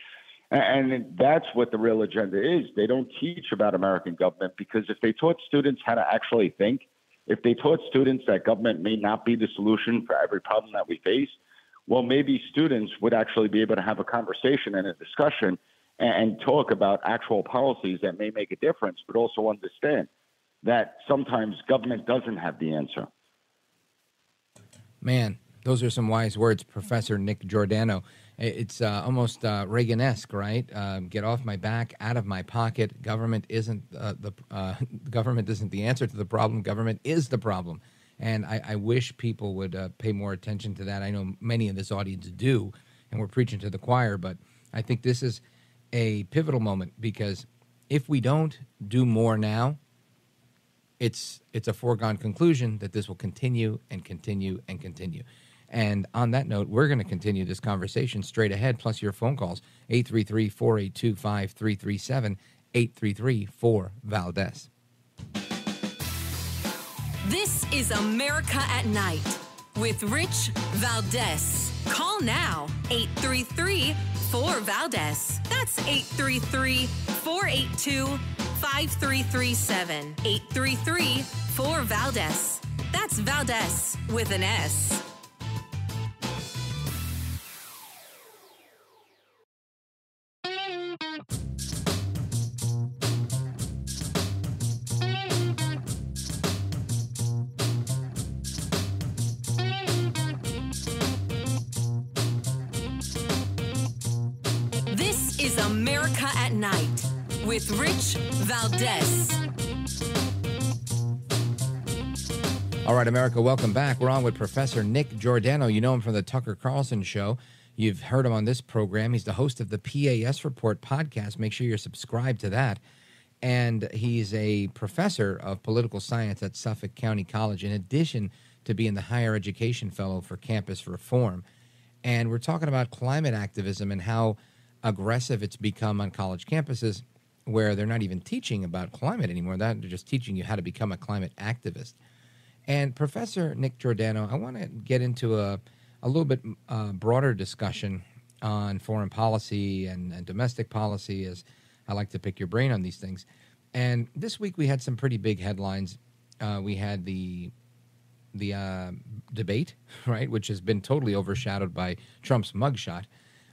And that's what the real agenda is. They don't teach about American government, because if they taught students how to actually think, if they taught students that government may not be the solution for every problem that we face, well, maybe students would actually be able to have a conversation and a discussion and talk about actual policies that may make a difference, but also understand that sometimes government doesn't have the answer. Man, those are some wise words, Professor Nick Giordano. It's almost Reagan-esque, right? Get off my back, out of my pocket. Government isn't government isn't the answer to the problem. Government is the problem. And I wish people would pay more attention to that. I know many in this audience do, and we're preaching to the choir. But I think this is a pivotal moment, because if we don't do more now, it's a foregone conclusion that this will continue and continue and continue. And on that note, we're going to continue this conversation straight ahead, plus your phone calls, 833-482-5337, 833-4-VALDEZ. This is America at Night with Rich Valdez. Call now, 833-4-VALDEZ. That's 833-482-5337. 833-4-VALDEZ. That's Valdez with an S. This is America at Night with Rich Valdez. All right, America, welcome back. We're on with Professor Nick Giordano. You know him from the Tucker Carlson Show. You've heard him on this program. He's the host of the PAS Report podcast. Make sure you're subscribed to that. And he's a professor of political science at Suffolk County College, in addition to being the higher education fellow for campus reform. And we're talking about climate activism and how aggressive it's become on college campuses, where they're not even teaching about climate anymore. They're just teaching you how to become a climate activist. And Professor Nick Giordano, I want to get into a little bit broader discussion on foreign policy and domestic policy, as I like to pick your brain on these things. And this week we had some pretty big headlines. We had the debate, right, which has been totally overshadowed by Trump's mugshot.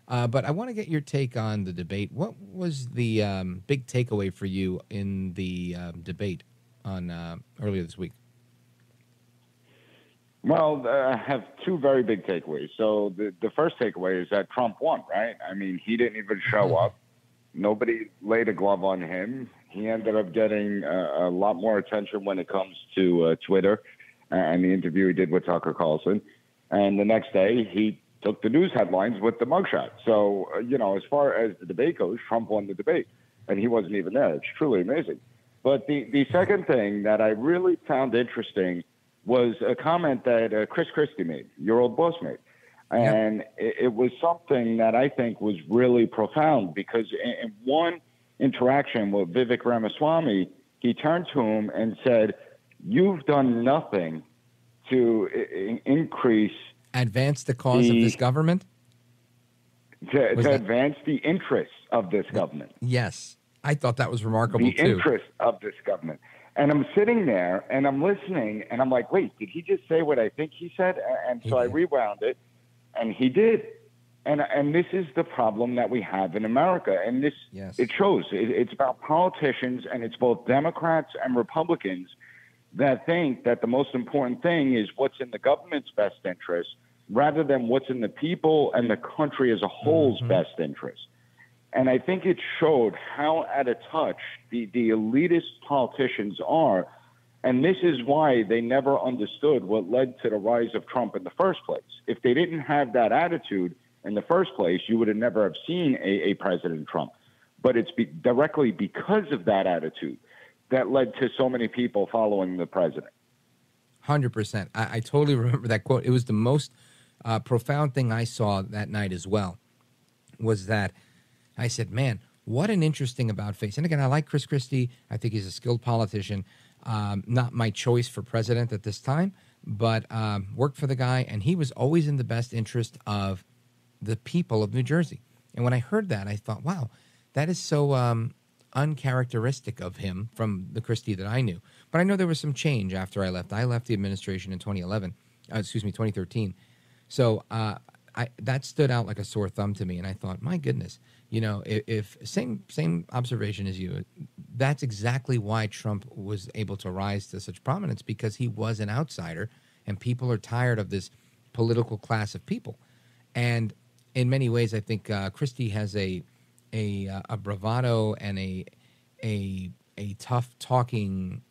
But I want to get your take on the debate. What was the big takeaway for you in the debate on earlier this week? Well, I have two very big takeaways. So the first takeaway is that Trump won, right? I mean, he didn't even show up. Nobody laid a glove on him. He ended up getting a lot more attention when it comes to Twitter and the interview he did with Tucker Carlson. And the next day, he took the news headlines with the mugshot. So, as far as the debate goes, Trump won the debate, and he wasn't even there. It's truly amazing. But the second thing that I really found interesting was a comment that Chris Christie made, your old boss made. And it was something that I think was really profound, because in one interaction with Vivek Ramaswamy, he turned to him and said, "You've done nothing to advance the cause of this government? To advance the interests of this government." Yes. I thought that was remarkable, too. The interests of this government. And I'm sitting there, and I'm listening, and I'm like, wait, did he just say what I think he said? And so I rewound it, and he did. And this is the problem that we have in America. And this, it shows. It's about politicians, and it's both Democrats and Republicans that think that the most important thing is what's in the government's best interest, rather than what's in the people and the country as a whole's best interest. And I think it showed how out of touch the elitist politicians are. And this is why they never understood what led to the rise of Trump in the first place. If they didn't have that attitude in the first place, you would have never have seen a President Trump. But it's directly because of that attitude that led to so many people following the president. 100%. I totally remember that quote. It was the most profound thing I saw that night as well, was that I said, man, what an interesting about face. And again, I like Chris Christie. I think he's a skilled politician. Not my choice for president at this time, but worked for the guy. And he was always in the best interest of the people of New Jersey. And when I heard that, I thought, wow, that is so uncharacteristic of him from the Christie that I knew. But I know there was some change after I left. I left the administration in 2013. So that stood out like a sore thumb to me. And I thought, my goodness, if same observation as you, that's exactly why Trump was able to rise to such prominence, because he was an outsider, and people are tired of this political class of people. And in many ways, I think Christie has a bravado and a tough talking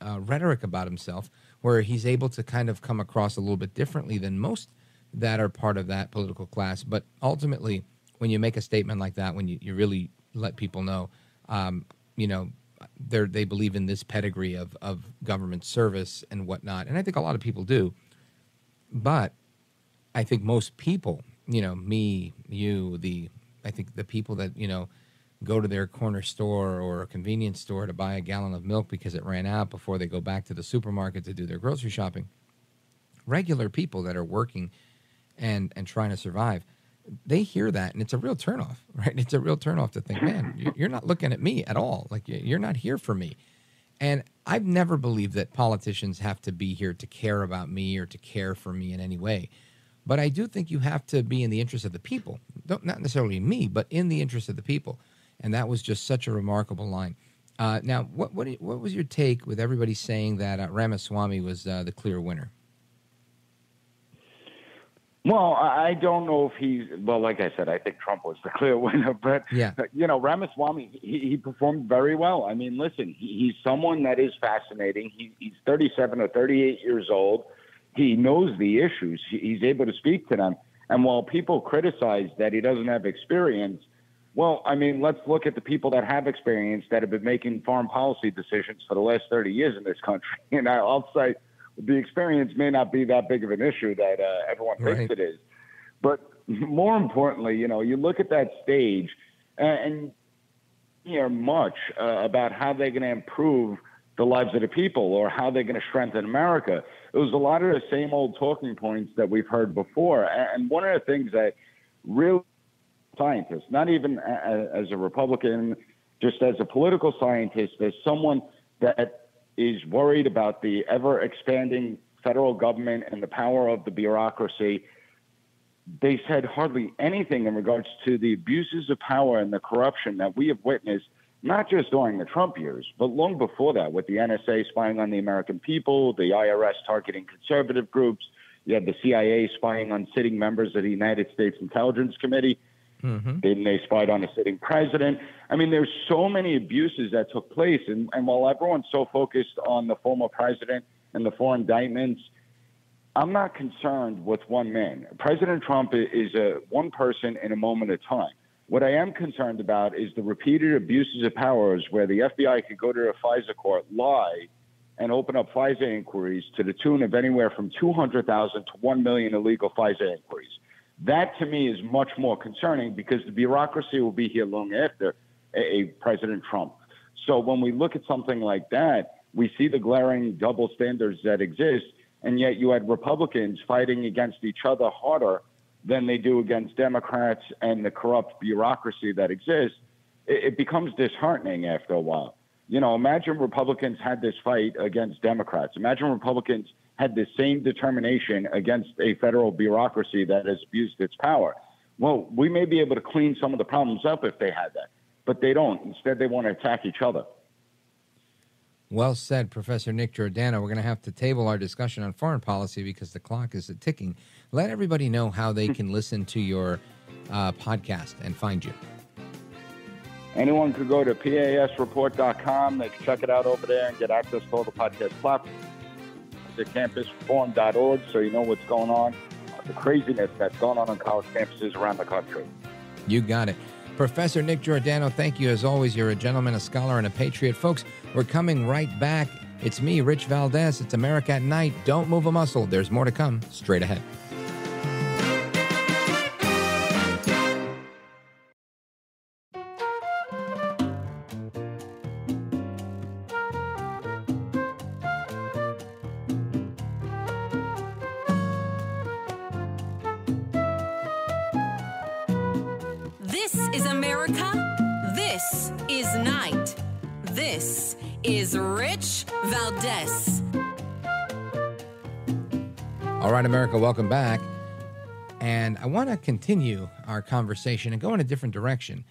rhetoric about himself, where he's able to kind of come across a little bit differently than most that are part of that political class. But ultimately, when you make a statement like that, when you really let people know, they believe in this pedigree of government service and whatnot, and I think a lot of people do. But I think most people, me, you, I think the people that go to their corner store or a convenience store to buy a gallon of milk because it ran out before they go back to the supermarket to do their grocery shopping. Regular people that are working and trying to survive, they hear that, and it's a real turnoff, right? It's a real turnoff to think, man, you're not looking at me at all. Like, you're not here for me. And I've never believed that politicians have to be here to care about me or to care for me in any way. But I do think you have to be in the interest of the people. Not necessarily me, but in the interest of the people. And that was just such a remarkable line. Now, what was your take with everybody saying that Ramaswamy was the clear winner? Well, I don't know if well, like I said, I think Trump was the clear winner, but, yeah. Ramaswamy, he performed very well. I mean, listen, he's someone that is fascinating. He's 37 or 38 years old. He knows the issues. He's able to speak to them. And while people criticize that he doesn't have experience, well, I mean, let's look at the people that have experience that have been making foreign policy decisions for the last 30 years in this country. And I'll say, the experience may not be that big of an issue that everyone thinks it is. But more importantly, you look at that stage and you hear much about how they're going to improve the lives of the people or how they're going to strengthen America. It was a lot of the same old talking points that we've heard before. And one of the things that really scientists, not even as a Republican, just as a political scientist, as someone that is worried about the ever-expanding federal government and the power of the bureaucracy, they said hardly anything in regards to the abuses of power and the corruption that we have witnessed, not just during the Trump years, but long before that, with the NSA spying on the American people, the IRS targeting conservative groups, you had the CIA spying on sitting members of the United States Intelligence Committee. Mm-hmm. Then they spied on a sitting president. I mean, there's so many abuses that took place. And while everyone's so focused on the former president and the four indictments, I'm not concerned with one man. President Trump is one person in a moment of time. What I am concerned about is the repeated abuses of powers where the FBI could go to a FISA court, lie, and open up FISA inquiries to the tune of anywhere from 200,000 to 1 million illegal FISA inquiries. That, to me, is much more concerning because the bureaucracy will be here long after a President Trump. So when we look at something like that, we see the glaring double standards that exist, and yet you had Republicans fighting against each other harder than they do against Democrats and the corrupt bureaucracy that exists. It becomes disheartening after a while. Imagine Republicans had this fight against Democrats. Imagine Republicans had the same determination against a federal bureaucracy that has abused its power. Well, we may be able to clean some of the problems up if they had that, but they don't. Instead, they want to attack each other. Well said, Professor Nick Giordano. We're going to have to table our discussion on foreign policy because the clock is ticking. Let everybody know how they can listen to your podcast and find you. Anyone could go to pasreport.com. They can check it out over there and get access to all the podcast platforms. At campusreform.org, so you know what's going on, the craziness that's going on college campuses around the country. You got it. Professor Nick Giordano, thank you as always. You're a gentleman, a scholar, and a patriot. Folks, we're coming right back. It's me, Rich Valdez. It's America at Night. Don't move a muscle. There's more to come straight ahead. This is America. This is Night. This is Rich Valdez. All right, America, welcome back. And I want to continue our conversation and go in a different direction.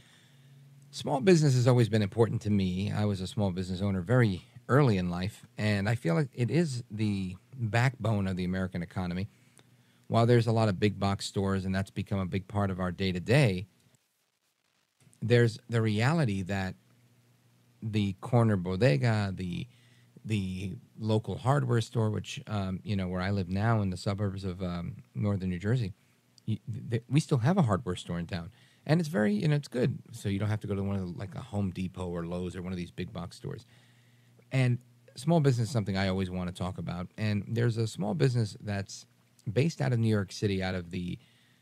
Small business has always been important to me. I was a small business owner very early in life, and I feel like it is the backbone of the American economy. While there's a lot of big box stores, and that's become a big part of our day-to-day, there's the reality that the corner bodega, the local hardware store, which, where I live now in the suburbs of northern New Jersey, we still have a hardware store in town. And it's very, it's good. So you don't have to go to one of the, like a Home Depot or Lowe's or one of these big box stores. And small business is something I always want to talk about. And there's a small business that's based out of New York City, out of the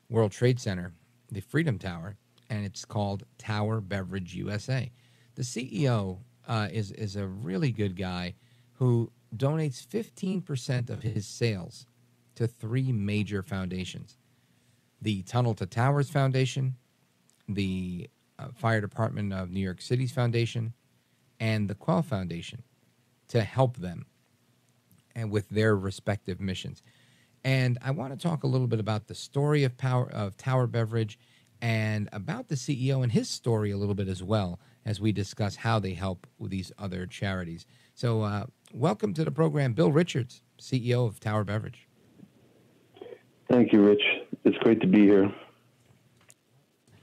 World Trade Center, the Freedom Tower, and it's called Tower Beverage USA. The CEO is a really good guy who donates 15% of his sales to 3 major foundations: the Tunnel to Towers Foundation, the Fire Department of New York City's foundation, and the Quell Foundation, to help them and with their respective missions. And I want to talk a little bit about the story of Tower Beverage and about the CEO and his story a little bit as well, as we discuss how they help with these other charities. So welcome to the program, Bill Richards, CEO of Tower Beverage. Thank you, Rich. It's great to be here.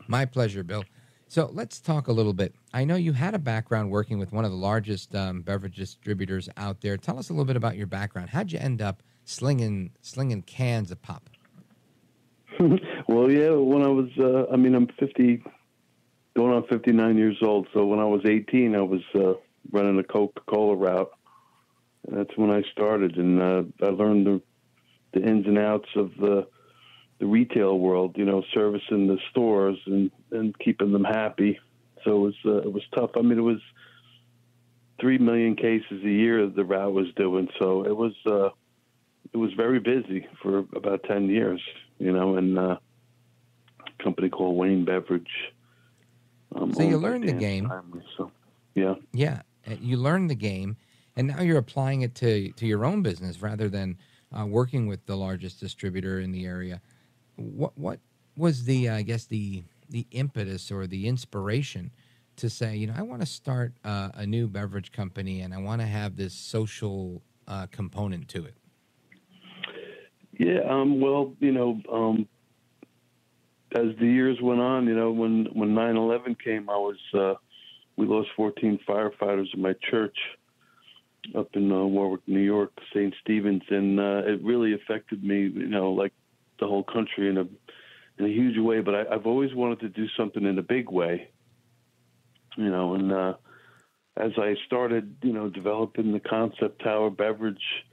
My pleasure, Bill. So let's talk a little bit. I know you had a background working with one of the largest beverage distributors out there. Tell us a little bit about your background. How'd you end up slinging cans of pop? Well, yeah, when I was, I'm 50, going on 59 years old. So when I was 18, I was running a Coca-Cola route. And that's when I started. And I learned the ins and outs of the retail world, servicing the stores and keeping them happy. So it was tough. I mean, it was 3 million cases a year the route was doing. So it was very busy for about 10 years, and a company called Wayne Beverage. So you learned the game. Timely, so, yeah. Yeah. You learned the game, and now you're applying it to your own business rather than working with the largest distributor in the area. What was the impetus or the inspiration to say, I want to start a new beverage company and I want to have this social component to it? Yeah, as the years went on, when 9/11 came, we lost 14 firefighters in my church up in Warwick, New York, St. Stephen's, and it really affected me, like the whole country in a huge way. But I've always wanted to do something in a big way, and as I started, developing the concept Tower Beverage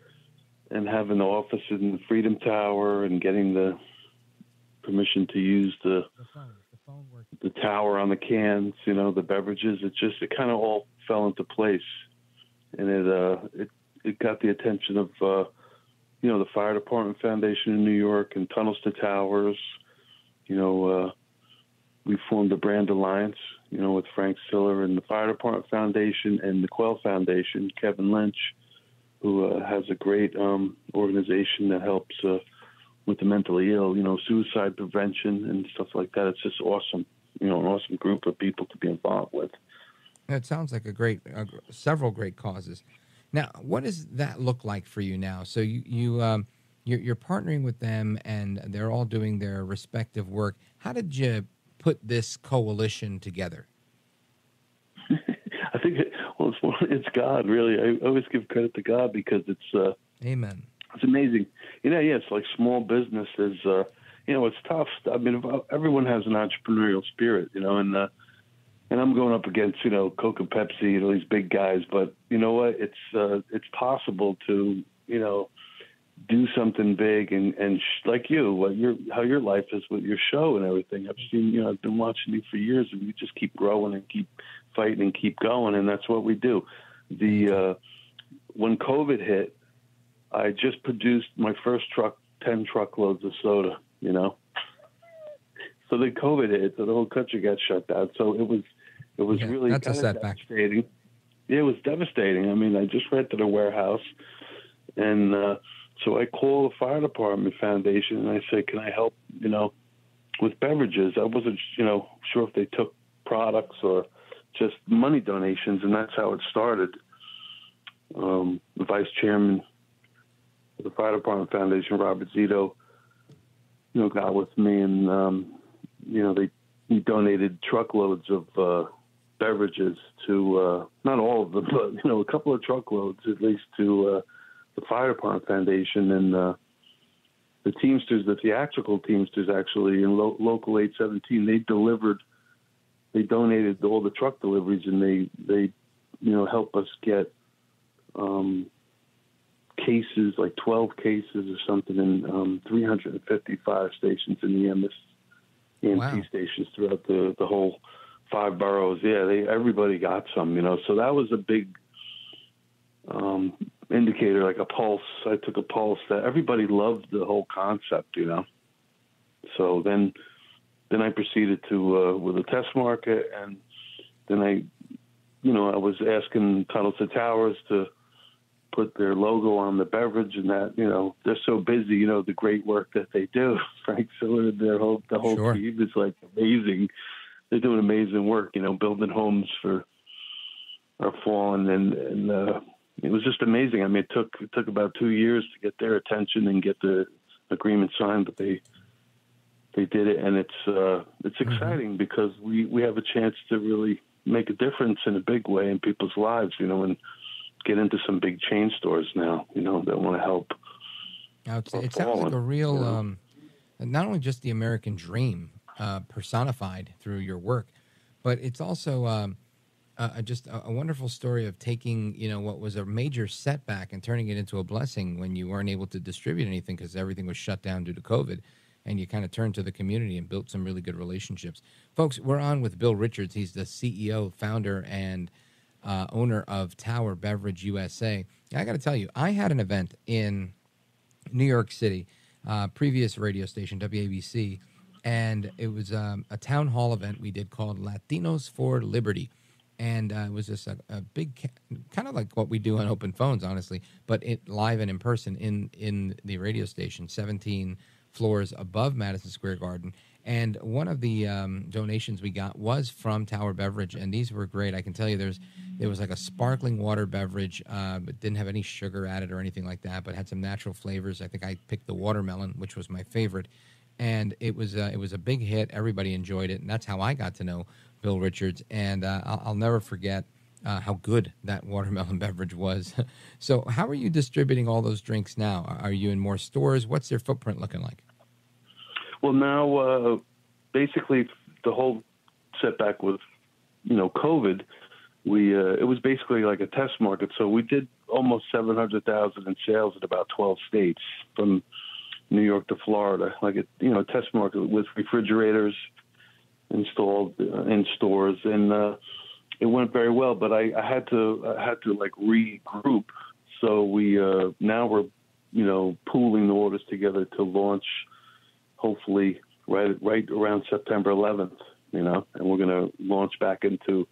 and having the office in the Freedom Tower and getting the permission to use the tower on the cans, the beverages, it kind of all fell into place. And it got the attention of, the Fire Department Foundation in New York and Tunnels to Towers. We formed a brand alliance, with Frank Siller and the Fire Department Foundation and the Quell Foundation, Kevin Lynch, who has a great organization that helps with the mentally ill, suicide prevention and stuff like that. It's just awesome, an awesome group of people to be involved with. It sounds like several great causes. Now, what does that look like for you now? So you're partnering with them, and they're all doing their respective work. How did you put this coalition together? I think it's God, really. I always give credit to God because it's Amen. It's amazing. It's like small businesses. It's tough. I mean, everyone has an entrepreneurial spirit, and I'm going up against, Coke and Pepsi, these big guys. But you know what? It's possible to, do something big and like how your life is with your show and everything. I've seen, I've been watching you for years, and you just keep growing and keep fighting and keep going, and that's what we do. When COVID hit, I just produced my first 10 truckloads of soda, So then COVID hit, so the whole country got shut down. So it was really that's a setback. Devastating. Yeah, it was devastating. I mean, I just rented a warehouse, and so I called the Fire Department Foundation, and I said, can I help, with beverages? I wasn't, sure if they took products or just money donations, and that's how it started. The vice chairman of the Fire Department Foundation, Robert Zito, got with me, and, he donated truckloads of beverages to, not all of them, but, a couple of truckloads at least to the Fire Department Foundation. And the Teamsters, the theatrical Teamsters, actually in local 817, they donated all the truck deliveries, and they help us get cases, like 12 cases or something, in 355 stations in the EMP stations throughout the whole 5 boroughs. Yeah, everybody got some, so that was a big indicator, like a pulse. I took a pulse that everybody loved the whole concept, So then I proceeded to with a test market, and then I was asking Tunnel to Towers to put their logo on the beverage, and that, they're so busy, the great work that they do. Frank Siller, the whole Sure. team is like amazing. They're doing amazing work, building homes for our fallen, and it was just amazing. I mean, it took about 2 years to get their attention and get the agreement signed, but they did it, and it's exciting because we have a chance to really make a difference in a big way in people's lives, and get into some big chain stores now, that want to help. Now, it sounds like a real, not only just the American dream personified through your work, but it's also just a wonderful story of taking, what was a major setback and turning it into a blessing when you weren't able to distribute anything because everything was shut down due to COVID. And you kind of turned to the community and built some really good relationships. Folks, we're on with Bill Richards. He's the CEO, founder, and owner of Tower Beverage USA. I got to tell you, I had an event in New York City, previous radio station, WABC, and it was a town hall event we did called Latinos for Liberty. And it was just a big, kind of like what we do on Open Phones, honestly, but live and in person in the radio station, 17 floors above Madison Square Garden. And one of the donations we got was from Tower Beverage, and these were great. I can tell you there was like a sparkling water beverage, but didn't have any sugar added or anything like that, but had some natural flavors. I think I picked the watermelon, which was my favorite. And it was a big hit. Everybody enjoyed it, and that's how I got to know Bill Richards. And I'll never forget how good that watermelon beverage was. So how are you distributing all those drinks now? Are you in more stores? What's their footprint looking like? Well, now basically the whole setback with COVID, it was basically like a test market. So we did almost 700,000 in sales in about 12 states, from New York to Florida, like a test market with refrigerators installed in stores, and it went very well. But I had to like regroup. So we now we're pooling the orders together to launch, hopefully right around September 11th. And we're going to launch back into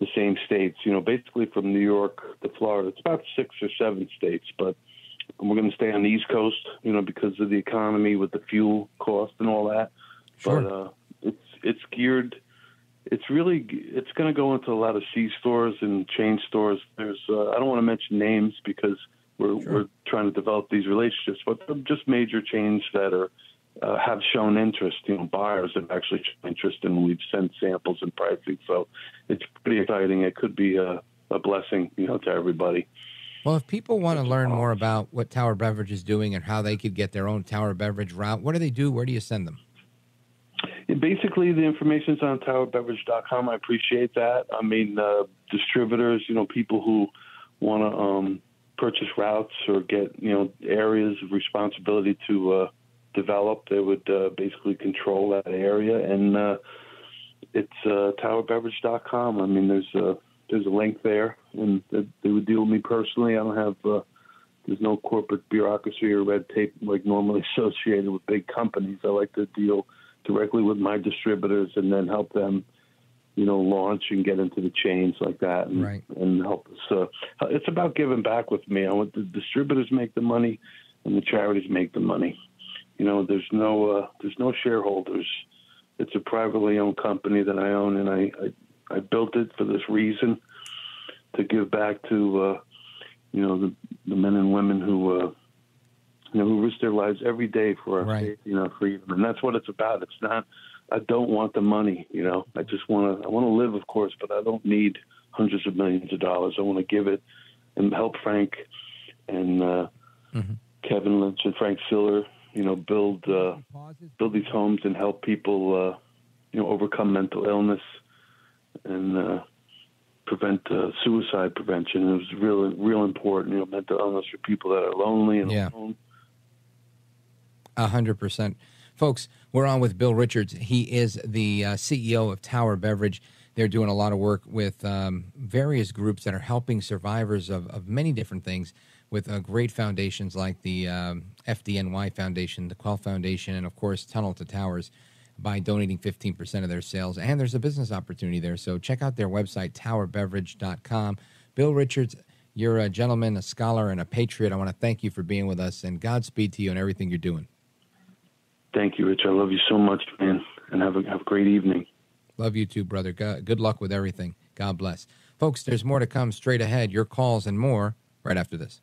the same states. Basically from New York to Florida. It's about 6 or 7 states, but we're going to stay on the East Coast, because of the economy with the fuel cost and all that. Sure. But it's geared. It's going to go into a lot of C stores and chain stores. There's I don't want to mention names because we're trying to develop these relationships, but they're just major chains that are have shown interest. Buyers have actually shown interest, and we've sent samples and pricing. So it's pretty exciting. It could be a blessing, to everybody. Well, if people want to learn more about what Tower Beverage is doing and how they could get their own Tower Beverage route, what do they do? Where do you send them? Basically, the information's on towerbeverage.com. I appreciate that. I mean, distributors, people who want to purchase routes or get, areas of responsibility to develop, they would basically control that area. And it's towerbeverage.com. I mean, there's a link there, and they would deal with me personally. I don't have there's no corporate bureaucracy or red tape like normally associated with big companies. I like to deal directly with my distributors and then help them, launch and get into the chains like that, and help us. It's about giving back with me. I want the distributors make the money, and the charities make the money. There's no shareholders. It's a privately owned company that I own, and I built it for this reason, to give back to the men and women who risk their lives every day for our safety and our freedom. And that's what it's about. It's not, I don't want the money, I just want to live, of course, but I don't need hundreds of millions of dollars. I want to give it and help Frank and Kevin Lynch and Frank Siller, build these homes and help people, overcome mental illness and prevent suicide prevention. It was real important, mental illness for people that are lonely and alone. 100%. Folks, we're on with Bill Richards. He is the CEO of Tower Beverage. They're doing a lot of work with various groups that are helping survivors of many different things with great foundations like the FDNY Foundation, the Quell Foundation, and, of course, Tunnel to Towers by donating 15% of their sales. And there's a business opportunity there. So check out their website, towerbeverage.com. Bill Richards, you're a gentleman, a scholar, and a patriot. I want to thank you for being with us, and Godspeed to you and everything you're doing. Thank you, Rich. I love you so much, man, and have a great evening. Love you too, brother. Good luck with everything. God bless. Folks, there's more to come straight ahead. Your calls and more right after this.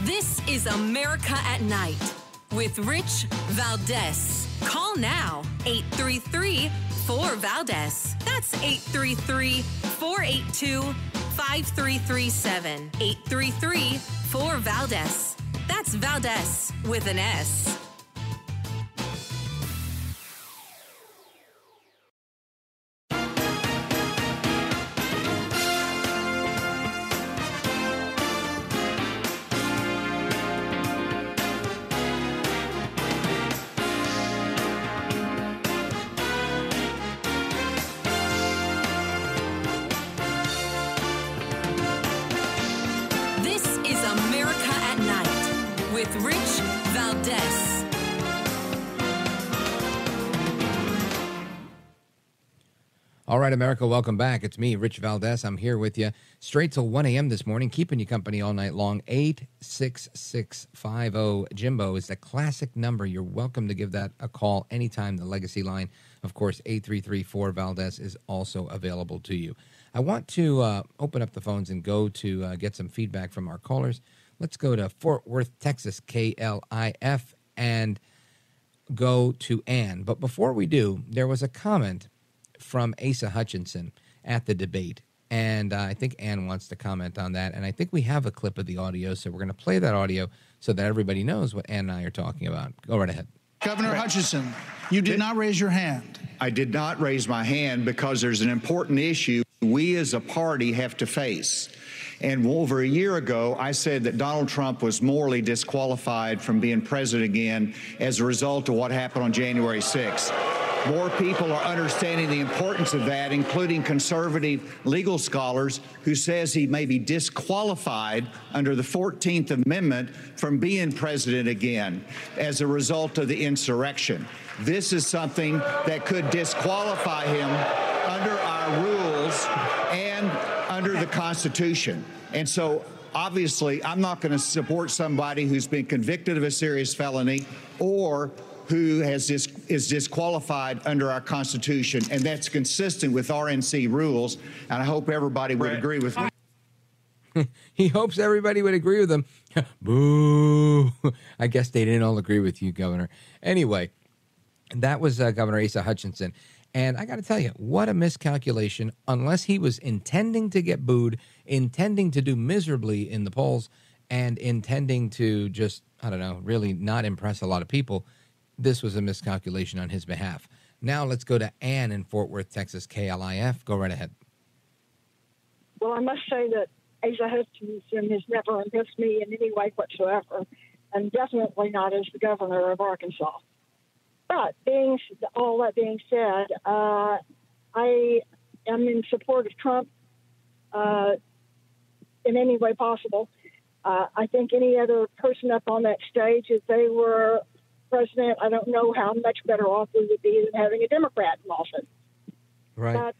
This is America at Night with Rich Valdez. Call now, 833-4-VALDEZ. That's 833-482-5337. 833-4-VALDEZ. That's Valdez with an S. Rich Valdez. All right, America, welcome back. It's me, Rich Valdez. I'm here with you straight till 1 a.m. this morning, keeping you company all night long. 86650-JIMBO is the classic number. You're welcome to give that a call anytime. The legacy line, of course, 833-4-VALDEZ is also available to you. I want to open up the phones and go to get some feedback from our callers. Let's go to Fort Worth, Texas, KLIF, and go to Ann. But before we do, there was a comment from Asa Hutchinson at the debate, and I think Ann wants to comment on that, and I think we have a clip of the audio, so we're going to play that audio so that everybody knows what Ann and I are talking about. Go right ahead. Governor Hutchinson, you did not raise your hand. I did not raise my hand because there's an important issue we as a party have to face. And over a year ago, I said that Donald Trump was morally disqualified from being president again as a result of what happened on January 6th. More people are understanding the importance of that, including conservative legal scholars who says he may be disqualified under the 14th Amendment from being president again as a result of the insurrection. This is something that could disqualify him under our rules and under the Constitution. And so, obviously, I'm not going to support somebody who's been convicted of a serious felony or who is disqualified under our Constitution, and that's consistent with RNC rules, and I hope everybody would agree with me. He hopes everybody would agree with him. Boo! I guess they didn't all agree with you, Governor. Anyway, that was Governor Asa Hutchinson. And I got to tell you, what a miscalculation. Unless he was intending to get booed, intending to do miserably in the polls, and intending to just, I don't know, really not impress a lot of people, this was a miscalculation on his behalf. Now let's go to Ann in Fort Worth, Texas, KLIF. Go right ahead. Well, I must say that Asa Hutchinson has never impressed me in any way whatsoever, and definitely not as the governor of Arkansas. But all that being said, I am in support of Trump in any way possible. I think any other person up on that stage, if they were president, I don't know how much better off we would be than having a Democrat in office. Right. But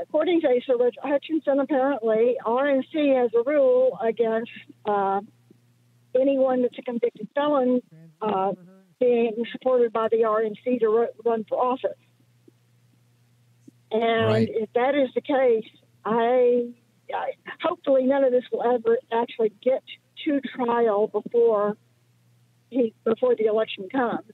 according to Asa Hutchinson, apparently, RNC has a rule against anyone that's a convicted felon being supported by the RNC to run for office. And if that is the case, I hopefully none of this will ever actually get to trial before the election comes.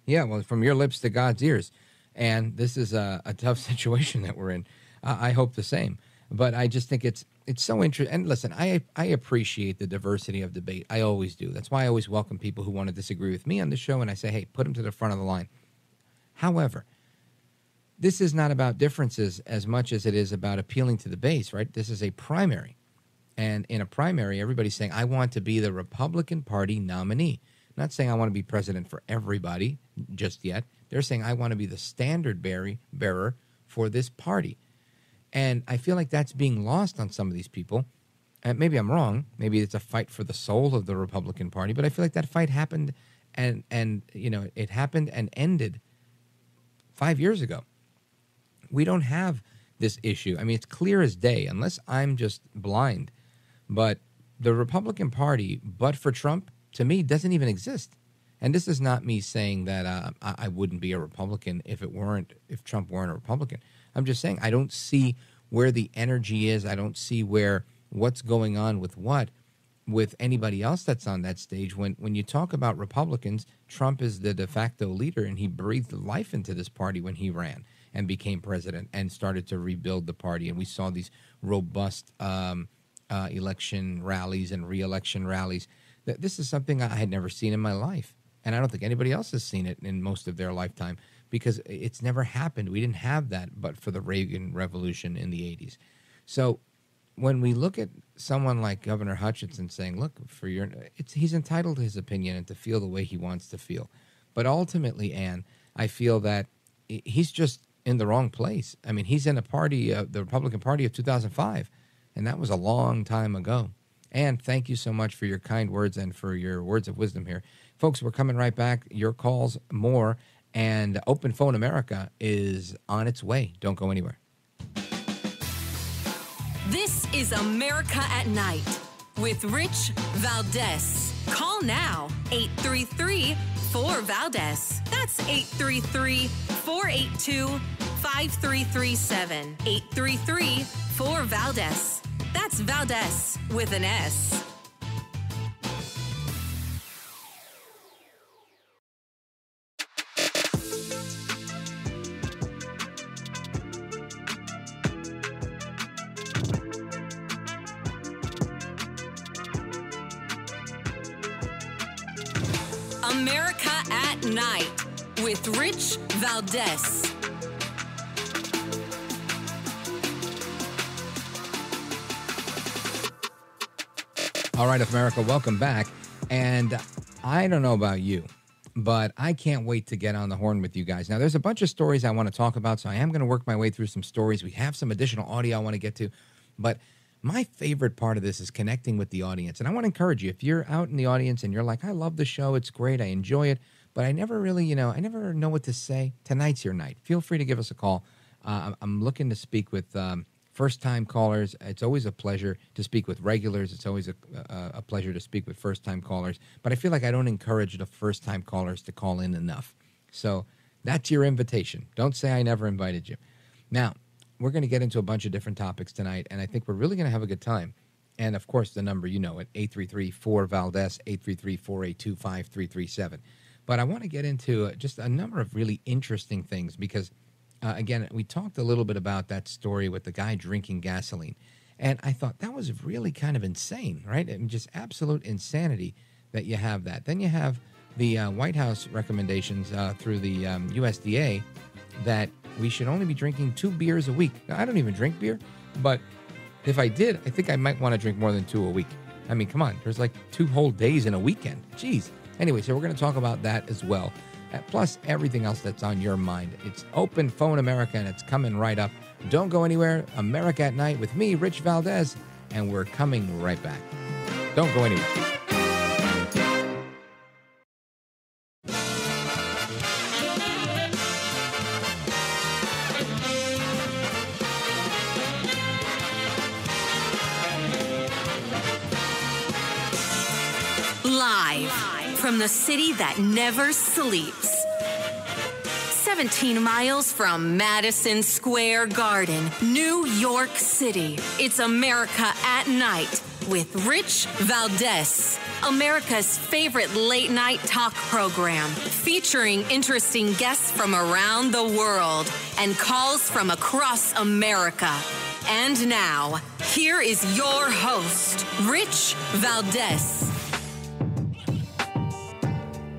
Yeah, well, from your lips to God's ears. And this is a tough situation that we're in. I hope the same. But I just think it's so interesting. And listen, I appreciate the diversity of debate. I always do. That's why I always welcome people who want to disagree with me on the show, and I say, hey, put them to the front of the line. However, this is not about differences as much as it is about appealing to the base, right? This is a primary. And in a primary, everybody's saying, I want to be the Republican Party nominee. Not saying I want to be president for everybody just yet. They're saying I want to be the standard bearer for this party. And I feel like that's being lost on some of these people. And maybe I'm wrong. Maybe it's a fight for the soul of the Republican Party. But I feel like that fight happened and you know, it happened and ended 5 years ago. We don't have this issue. I mean, it's clear as day, unless I'm just blind. But the Republican Party, but for Trump, to me, doesn't even exist. And this is not me saying that I wouldn't be a Republican if Trump weren't a Republican. I'm just saying I don't see where the energy is. I don't see what's going on with anybody else that's on that stage. When you talk about Republicans, Trump is the de facto leader, and he breathed life into this party when he ran and became president and started to rebuild the party. And we saw these robust election rallies and re-election rallies. This is something I had never seen in my life. And I don't think anybody else has seen it in most of their lifetime because it's never happened. We didn't have that but for the Reagan Revolution in the 80s. So when we look at someone like Governor Hutchinson saying, look, he's entitled to his opinion and to feel the way he wants to feel. But ultimately, Ann, I feel that he's just in the wrong place. I mean, he's in a party, the Republican Party of 2005, and that was a long time ago. And thank you so much for your kind words and for your words of wisdom here. Folks, we're coming right back. Your calls, more, and Open Phone America is on its way. Don't go anywhere. This is America at Night with Rich Valdez. Call now, 833-4-VALDEZ. That's 833-482-5337. 833-4-VALDEZ. That's Valdez with an S. America at Night with Rich Valdez. All right, America, welcome back. And I don't know about you, but I can't wait to get on the horn with you guys. Now, there's a bunch of stories I want to talk about, so I am going to work my way through some stories. We have some additional audio I want to get to, but my favorite part of this is connecting with the audience. And I want to encourage you, if you're out in the audience and you're like, I love the show, it's great, I enjoy it, but I never really, I never know what to say. Tonight's your night. Feel free to give us a call. I'm looking to speak with first-time callers. It's always a pleasure to speak with regulars. It's always a pleasure to speak with first-time callers. But I feel like I don't encourage the first-time callers to call in enough. So that's your invitation. Don't say I never invited you. Now, we're going to get into a bunch of different topics tonight, and I think we're really going to have a good time. And, of course, the number, you know it, 833-4-VALDEZ, 833-482-5337. But I want to get into just a number of really interesting things because, again, we talked a little bit about that story with the guy drinking gasoline. And I thought that was really kind of insane, right? And just absolute insanity that you have that. Then you have the White House recommendations through the USDA that we should only be drinking 2 beers a week. Now, I don't even drink beer, but if I did, I think I might want to drink more than 2 a week. I mean, come on, there's like 2 whole days in a weekend. Jeez. Anyway, so we're going to talk about that as well. Plus everything else that's on your mind. It's Open Phone America, and it's coming right up. Don't go anywhere. America at Night with me, Rich Valdez, and we're coming right back. Don't go anywhere. Live from the city that never sleeps. 17 miles from Madison Square Garden, New York City. It's America at Night with Rich Valdez. America's favorite late-night talk program featuring interesting guests from around the world and calls from across America. And now, Here is your host, Rich Valdez.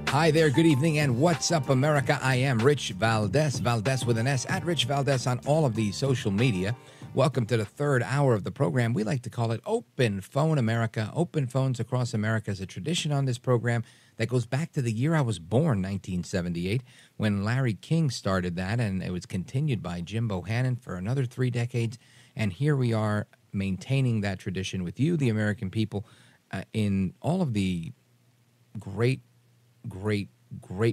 Hi there, good evening, and what's up, America? I am Rich Valdez, Valdez with an S, at Rich Valdez on all of the social media. Welcome to the third hour of the program. We like to call it Open Phone America. Open phones across America is a tradition on this program that goes back to the year I was born, 1978, when Larry King started that, and it was continued by Jim Bohannon for another 3 decades. And here we are maintaining that tradition with you, the American people, in all of the great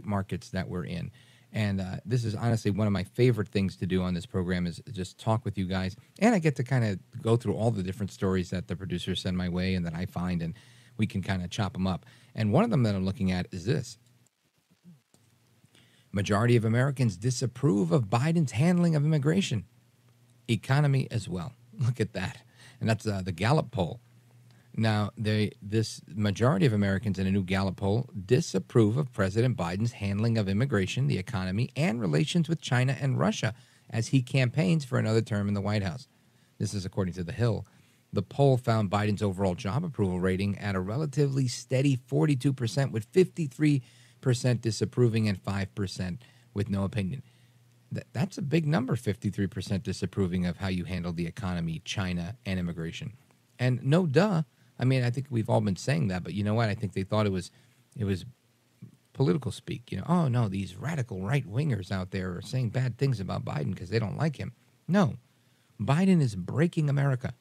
markets that we're in. And this is honestly one of my favorite things to do on this program is just talk with you guys. And I get to kind of go through all the different stories that the producers send my way and that I find, and we can kind of chop them up. And one of them that I'm looking at is this. Majority of Americans disapprove of Biden's handling of immigration. Economy as well. Look at that. And that's the Gallup poll. Now, this majority of Americans in a new Gallup poll disapprove of President Biden's handling of immigration, the economy, and relations with China and Russia as he campaigns for another term in the White House. This is according to The Hill. The poll found Biden's overall job approval rating at a relatively steady 42%, with 53% disapproving and 5% with no opinion. That's a big number, 53% disapproving of how you handle the economy, China, and immigration. And no duh. I mean, I think we've all been saying that, but you know what? I think they thought it was political speak. You know, oh, no, these radical right-wingers out there are saying bad things about Biden because they don't like him. No, Biden is breaking America.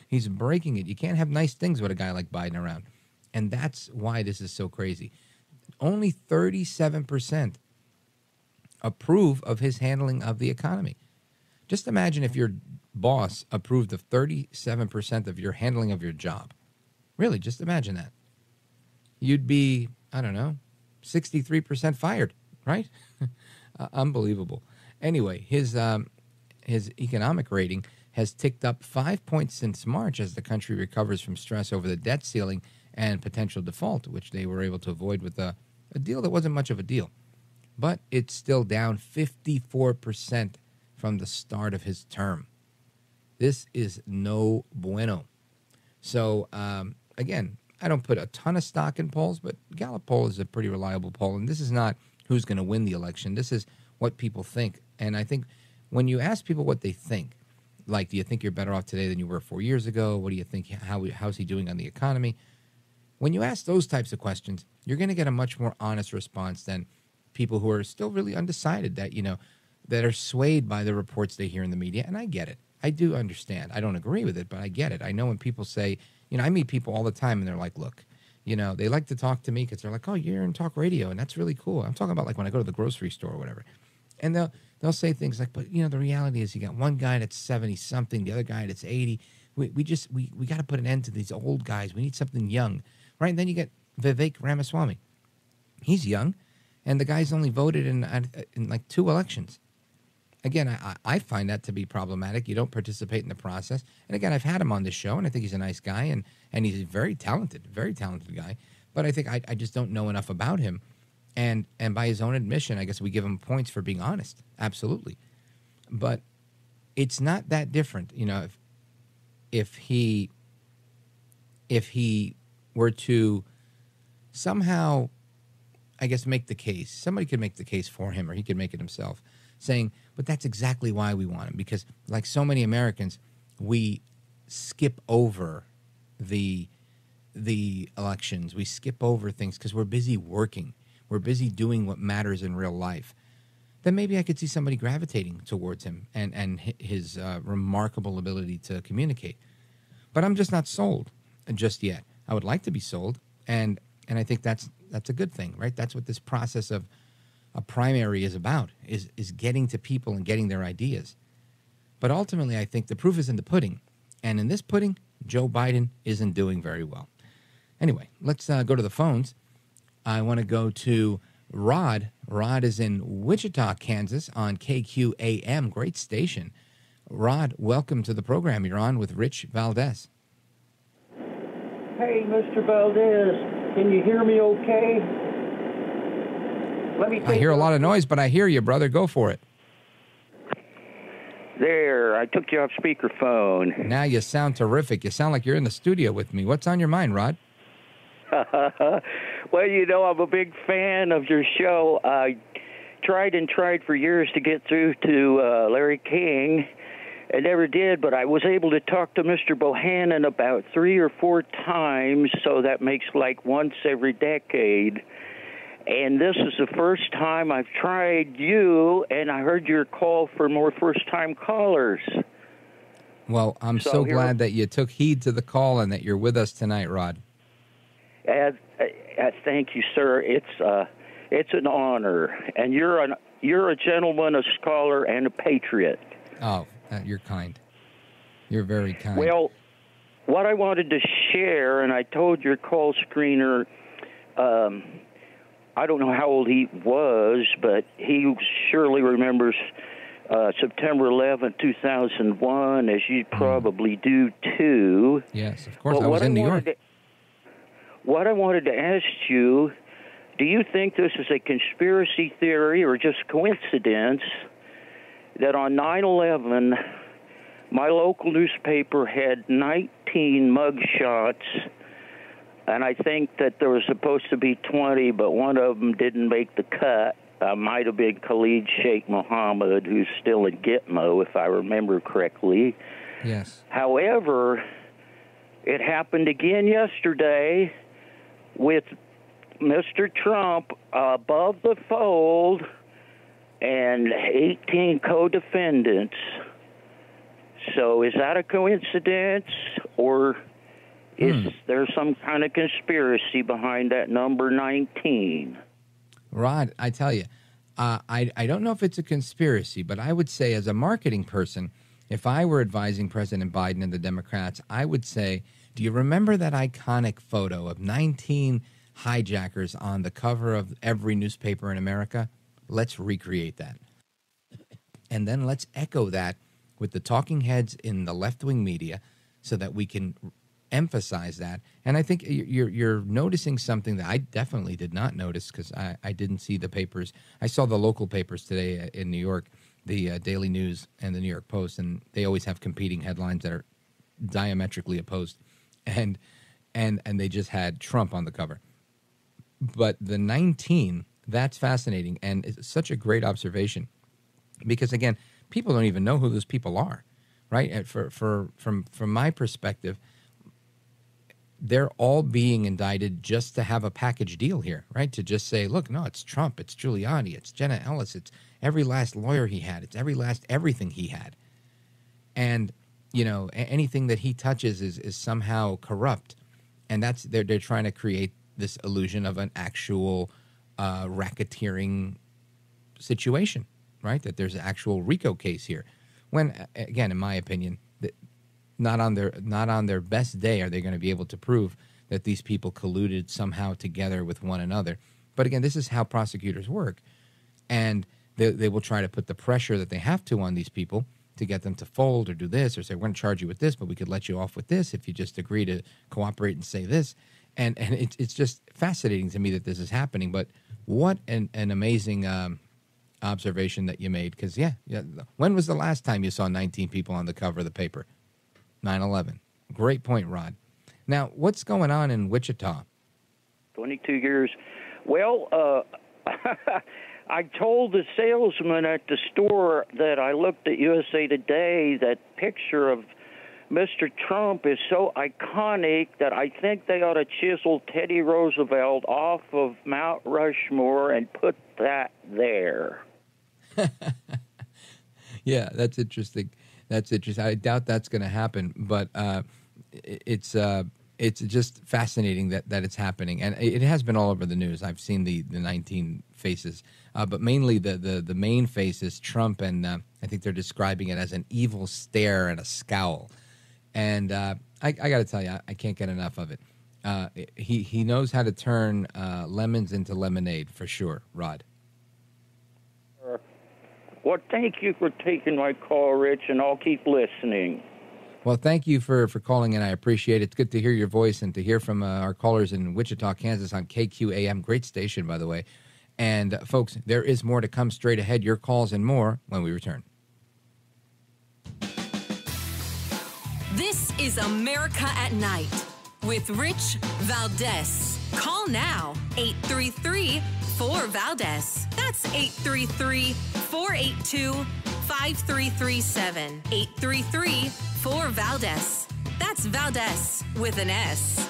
He's breaking it. You can't have nice things with a guy like Biden around. And that's why this is so crazy. Only 37% approve of his handling of the economy. Just imagine if your boss approved of 37% of your handling of your job. Really, just imagine that. You'd be, I don't know, 63% fired, right? Unbelievable. Anyway, his economic rating has ticked up 5 points since March as the country recovers from stress over the debt ceiling and potential default, which they were able to avoid with a deal that wasn't much of a deal. But it's still down 54% from the start of his term. This is no bueno. So, again, I don't put a ton of stock in polls, but Gallup poll is a pretty reliable poll. And this is not who's going to win the election. This is what people think. And I think when you ask people what they think, like, do you think you're better off today than you were 4 years ago? What do you think? How's he doing on the economy? When you ask those types of questions, you're going to get a much more honest response than people who are still really undecided, that are swayed by the reports they hear in the media. And I get it. I do understand. I don't agree with it, but I get it. I know when people say, I meet people all the time and they're like, look, they like to talk to me because they're like, oh, you're in talk radio, and that's really cool. I'm talking about like when I go to the grocery store or whatever. And they'll say things like, but, the reality is you got one guy that's 70-something, the other guy that's 80. We got to put an end to these old guys. We need something young, right? And then you get Vivek Ramaswamy. He's young, and the guy's only voted in like 2 elections. Again, I find that to be problematic. You don't participate in the process. And again, I've had him on this show, and I think he's a nice guy, and he's a very talented guy. But I think I just don't know enough about him. And by his own admission, I guess we give him points for being honest. Absolutely. But it's not that different. If he were to somehow, I guess, make the case, somebody could make the case for him, or he could make it himself, saying, but that's exactly why we want him, because like so many Americans, we skip over the elections. We skip over things because we're busy working. We're busy doing what matters in real life. Then maybe I could see somebody gravitating towards him and his remarkable ability to communicate. But I'm just not sold just yet. I would like to be sold, and I think that's a good thing, right? That's what this process of a primary is about, is getting to people and getting their ideas. But ultimately, I think the proof is in the pudding. And in this pudding, Joe Biden isn't doing very well. Anyway, let's go to the phones. I want to go to Rod. Rod is in Wichita, Kansas on KQAM. Great station. Rod, welcome to the program. You're on with Rich Valdez. Hey, Mr. Valdez, can you hear me okay? I hear a lot of noise, but I hear you, brother. Go for it. There, I took you off speakerphone. Now you sound terrific. You sound like you're in the studio with me. What's on your mind, Rod? Well, you know, I'm a big fan of your show. I tried for years to get through to Larry King. I never did, but I was able to talk to Mr. Bohannon about 3 or 4 times, so that makes like once every decade. And this is the first time I've tried you, and I heard your call for more first-time callers. Well, I'm so glad that you took heed to the call and that you're with us tonight, Rod. Thank you, sir. It's an honor, and you're a gentleman, a scholar, and a patriot. Oh, you're kind. You're very kind. Well, what I wanted to share, and I told your call screener, I don't know how old he was, but he surely remembers September 11, 2001, as you probably do too. Yes, of course. I was in New York. What I wanted to ask you, do you think this is a conspiracy theory or just coincidence that on 9/11, my local newspaper had 19 mugshots, and I think that there was supposed to be 20, but one of them didn't make the cut. Might have been Khalid Sheikh Mohammed, who's still in Gitmo, if I remember correctly. Yes. However, it happened again yesterday with Mr. Trump above the fold and 18 co-defendants. So is that a coincidence, or is there some kind of conspiracy behind that number 19? Rod, I tell you, I don't know if it's a conspiracy, but I would say as a marketing person, if I were advising President Biden and the Democrats, I would say, do you remember that iconic photo of 19 hijackers on the cover of every newspaper in America? Let's recreate that. And then let's echo that with the talking heads in the left-wing media so that we can emphasize that. And I think you're noticing something that I definitely did not notice because I didn't see the papers. I saw the local papers today in New York, the Daily News and the New York Post, and they always have competing headlines that are diametrically opposed. And they just had Trump on the cover. But the 19, that's fascinating, and it's such a great observation because, again, people don't even know who those people are, right? And from my perspective, they're all being indicted just to have a package deal here, right? To just say, look, no, it's Trump, it's Giuliani, it's Jenna Ellis, it's every last lawyer he had, it's everything he had. And, you know, anything that he touches is somehow corrupt. And that's they're trying to create this illusion of an actual racketeering situation, right? That there's an actual RICO case here. When, again, in my opinion, not on their best day are they going to be able to prove that these people colluded somehow together with one another. But again, this is how prosecutors work. And they will try to put the pressure that they have to on these people to get them to fold or do this or say, we're going to charge you with this, but we could let you off with this if you just agree to cooperate and say this. And it's just fascinating to me that this is happening. But what an amazing observation that you made. Because, yeah, when was the last time you saw 19 people on the cover of the paper? 9/11. Great point, Rod. Now, what's going on in Wichita? 22 years. Well, I told the salesman at the store that I looked at USA Today, that picture of Mr. Trump is so iconic that I think they ought to chisel Teddy Roosevelt off of Mount Rushmore and put that there. Yeah, that's interesting. That's interesting. I doubt that's going to happen, but it's just fascinating that it's happening, and it has been all over the news. I've seen the 19 faces, but mainly the main face is Trump, and I think they're describing it as an evil stare and a scowl. And I got to tell you, I can't get enough of it. He knows how to turn lemons into lemonade for sure, Rod. Well, thank you for taking my call, Rich, and I'll keep listening. Well, thank you for calling in. I appreciate it. It's good to hear your voice and to hear from our callers in Wichita, Kansas on KQAM. Great station, by the way. And, folks, there is more to come straight ahead. Your calls and more when we return. This is America at Night with Rich Valdez. Call now, 833-4VALDEZ. That's 833-482-5337. 833-4VALDEZ. That's Valdez with an S.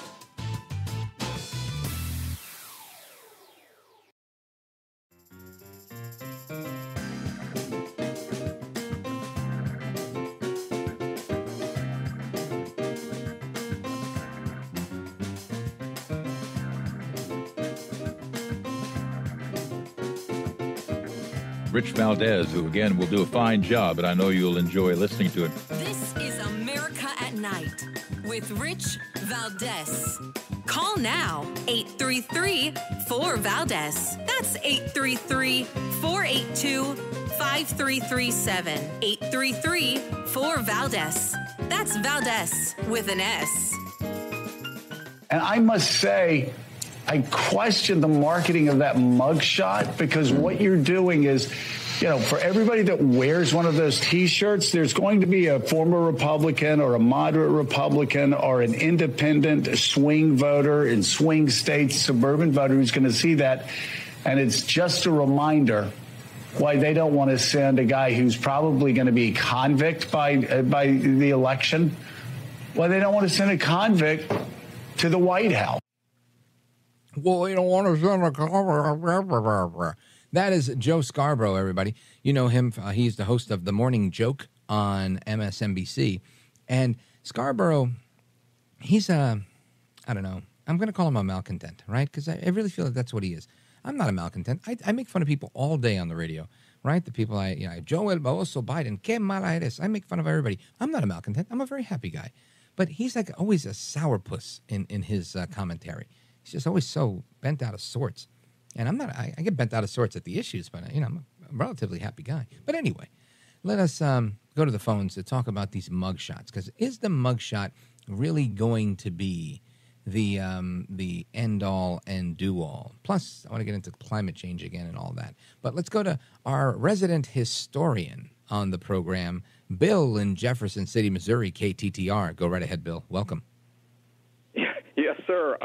Rich Valdez, who, again, will do a fine job, and I know you'll enjoy listening to it. This is America at Night with Rich Valdez. Call now, 833-4VALDEZ. That's 833-482-5337. 833-4VALDEZ. That's Valdez with an S. And I must say, I question the marketing of that mugshot, because what you're doing is, for everybody that wears one of those T-shirts, there's going to be a former Republican or a moderate Republican or an independent swing voter in swing states, suburban voter who's going to see that. And it's just a reminder why they don't want to send a guy who's probably going to be a convict by the election, why they don't want to send a convict to the White House. Well, you don't want to send a That is Joe Scarborough, everybody. You know him. He's the host of The Morning Joke on MSNBC. And Scarborough, he's I don't know. I'm going to call him a malcontent, right? Because I really feel like that's what he is. I'm not a malcontent. I make fun of people all day on the radio, right? The people Joe El Baoso Biden, que mala eres. I make fun of everybody. I'm not a malcontent. I'm a very happy guy. But he's like always a sourpuss in his commentary. He's just always so bent out of sorts. And I'm not, I get bent out of sorts at the issues, but, I'm a relatively happy guy. But anyway, let us go to the phones to talk about these mugshots. Because is the mugshot really going to be the end-all and do-all? Plus, I want to get into climate change again and all that. But let's go to our resident historian on the program, Bill in Jefferson City, Missouri, KTTR. Go right ahead, Bill. Welcome. Yes, sir.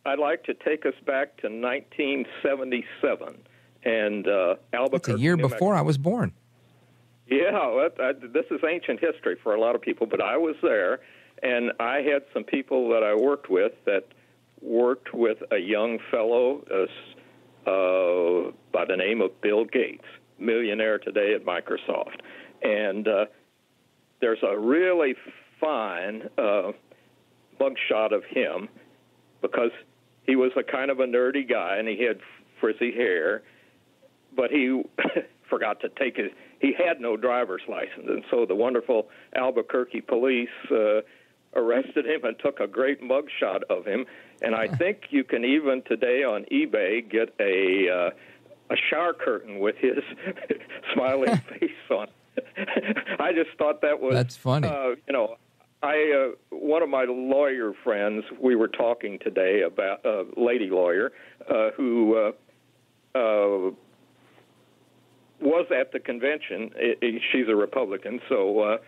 I'd like to take us back to 1977 and Albuquerque. That's a year before I was born. Yeah, this is ancient history for a lot of people, but I was there, and I had some people that I worked with that worked with a young fellow by the name of Bill Gates, millionaire today at Microsoft. And there's a really fine mugshot of him because he was a kind of a nerdy guy, and he had frizzy hair, but he forgot to take he had no driver's license, and so the wonderful Albuquerque police arrested him and took a great mugshot of him. And I think you can even today on eBay get a shower curtain with his smiling face on it. I just thought that was... That's funny. One of my lawyer friends, we were talking today about a lady lawyer who was at the convention. She's a Republican, so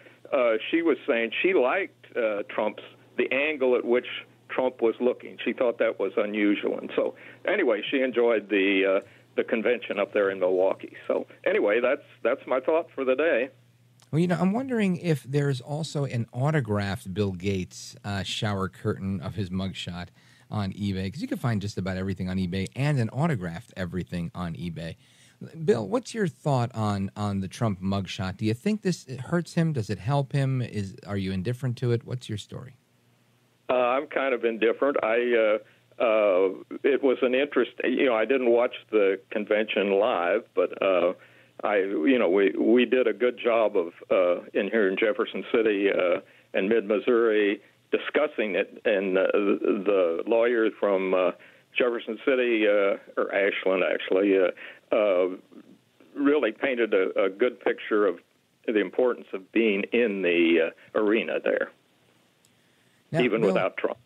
she was saying she liked the angle at which Trump was looking. She thought that was unusual, and so anyway, she enjoyed the convention up there in Milwaukee. So anyway, that's my thought for the day. Well, I'm wondering if there's also an autographed Bill Gates shower curtain of his mugshot on eBay, because you can find just about everything on eBay and an autographed everything on eBay. Bill, what's your thought on the Trump mugshot? Do you think this hurts him? Does it help him? Are you indifferent to it? What's your story? I'm kind of indifferent. It was an interest. I didn't watch the convention live, but we did a good job of in here in Jefferson City and mid-Missouri discussing it, and the lawyer from Jefferson City, or Ashland actually, really painted a good picture of the importance of being in the arena there, now, even Bill, without Trump.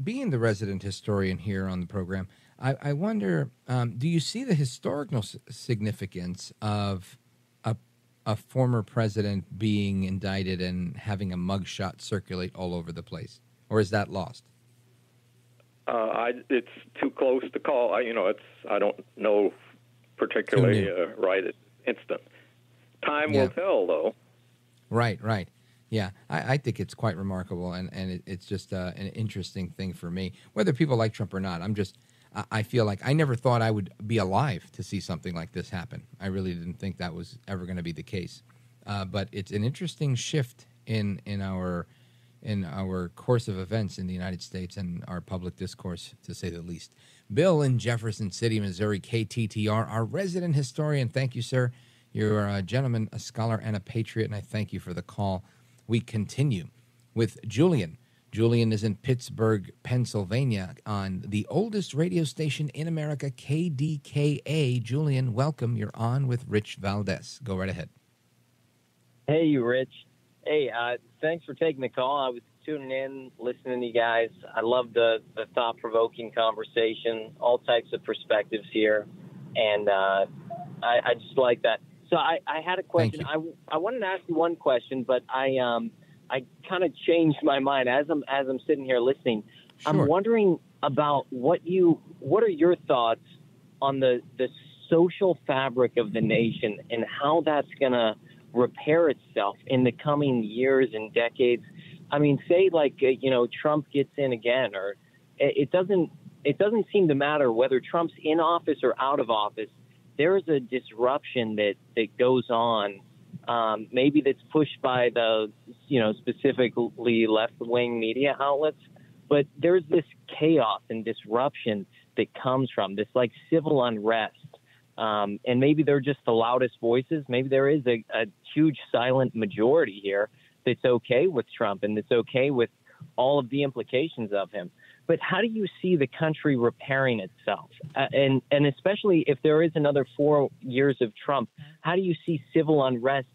Being the resident historian here on the program, I wonder, do you see the historical significance of a former president being indicted and having a mugshot circulate all over the place? Or is that lost? It's too close to call. I don't know particularly right at instant. Time will tell, though. Right. Yeah, I think it's quite remarkable, and it's just an interesting thing for me. Whether people like Trump or not, I feel like I never thought I would be alive to see something like this happen. I really didn't think that was ever going to be the case. But it's an interesting shift in our course of events in the United States and our public discourse, to say the least. Bill in Jefferson City, Missouri, KTTR, our resident historian. Thank you, sir. You're a gentleman, a scholar, and a patriot, and I thank you for the call. We continue with Julian. Julian is in Pittsburgh, Pennsylvania, on the oldest radio station in America, KDKA. Julian, welcome. You're on with Rich Valdez. Go right ahead. Hey, Rich. Hey, thanks for taking the call. I was tuning in, listening to you guys. I love the thought-provoking conversation, all types of perspectives here, and I just like that. So I had a question. I wanted to ask you one question, but I kind of changed my mind as I'm sitting here listening. Sure. I'm wondering about what are your thoughts on the social fabric of the nation and how that's going to repair itself in the coming years and decades. I mean, say Trump gets in again, or it doesn't seem to matter whether Trump's in office or out of office. There is a disruption that goes on. Maybe that's pushed by the, specifically left-wing media outlets, but there's this chaos and disruption that comes from this civil unrest. And maybe they're just the loudest voices. Maybe there is a huge silent majority here that's okay with Trump and that's okay with all of the implications of him. But how do you see the country repairing itself? And especially if there is another 4 years of Trump, how do you see civil unrest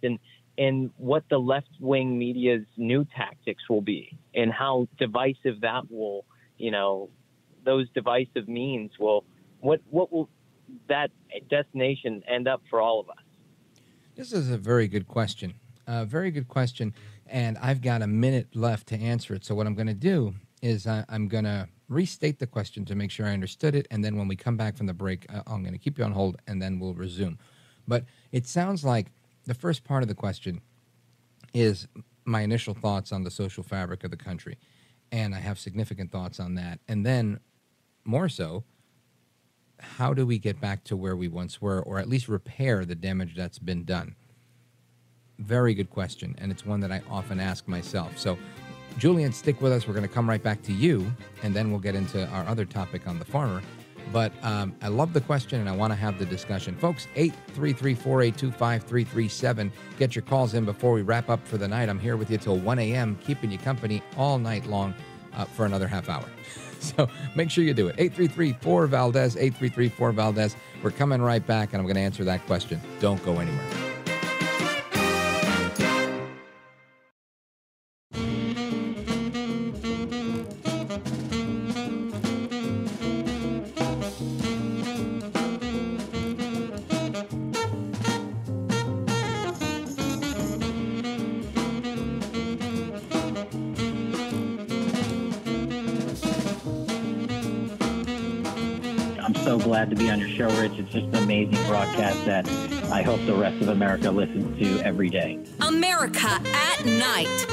and what the left-wing media's new tactics will be and how divisive that will, those divisive means will, what will that destination end up for all of us? This is a very good question. Very good question. And I've got a minute left to answer it. So what I'm going to do is I'm going to restate the question to make sure I understood it. And then when we come back from the break, I'm going to keep you on hold and then we'll resume. But it sounds like the first part of the question is my initial thoughts on the social fabric of the country. And I have significant thoughts on that. And then more so, how do we get back to where we once were, or at least repair the damage that's been done? Very good question, and it's one that I often ask myself. So, Julian, stick with us. We're going to come right back to you, and then we'll get into our other topic on the farmer. But I love the question, and I want to have the discussion. Folks, 833-482-5337. Get your calls in before we wrap up for the night. I'm here with you till 1 a.m., keeping you company all night long for another half hour. So make sure you do it. 833-4-VALDEZ, 833-4-VALDEZ. We're coming right back, and I'm going to answer that question. Don't go anywhere. Glad to be on your show, Rich. It's just an amazing broadcast that I hope the rest of America listens to every day. America at Night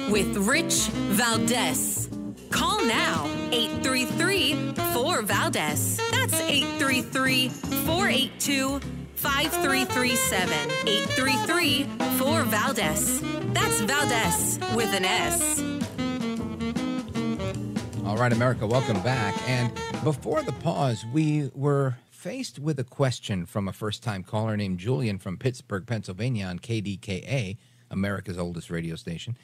with Rich Valdez. Call now, 833-4-VALDEZ. That's 833-482-5337. 833-4-VALDEZ. That's Valdez with an S. All right, America, welcome back. And before the pause, we were faced with a question from a first-time caller named Julian from Pittsburgh, Pennsylvania on KDKA, America's oldest radio station.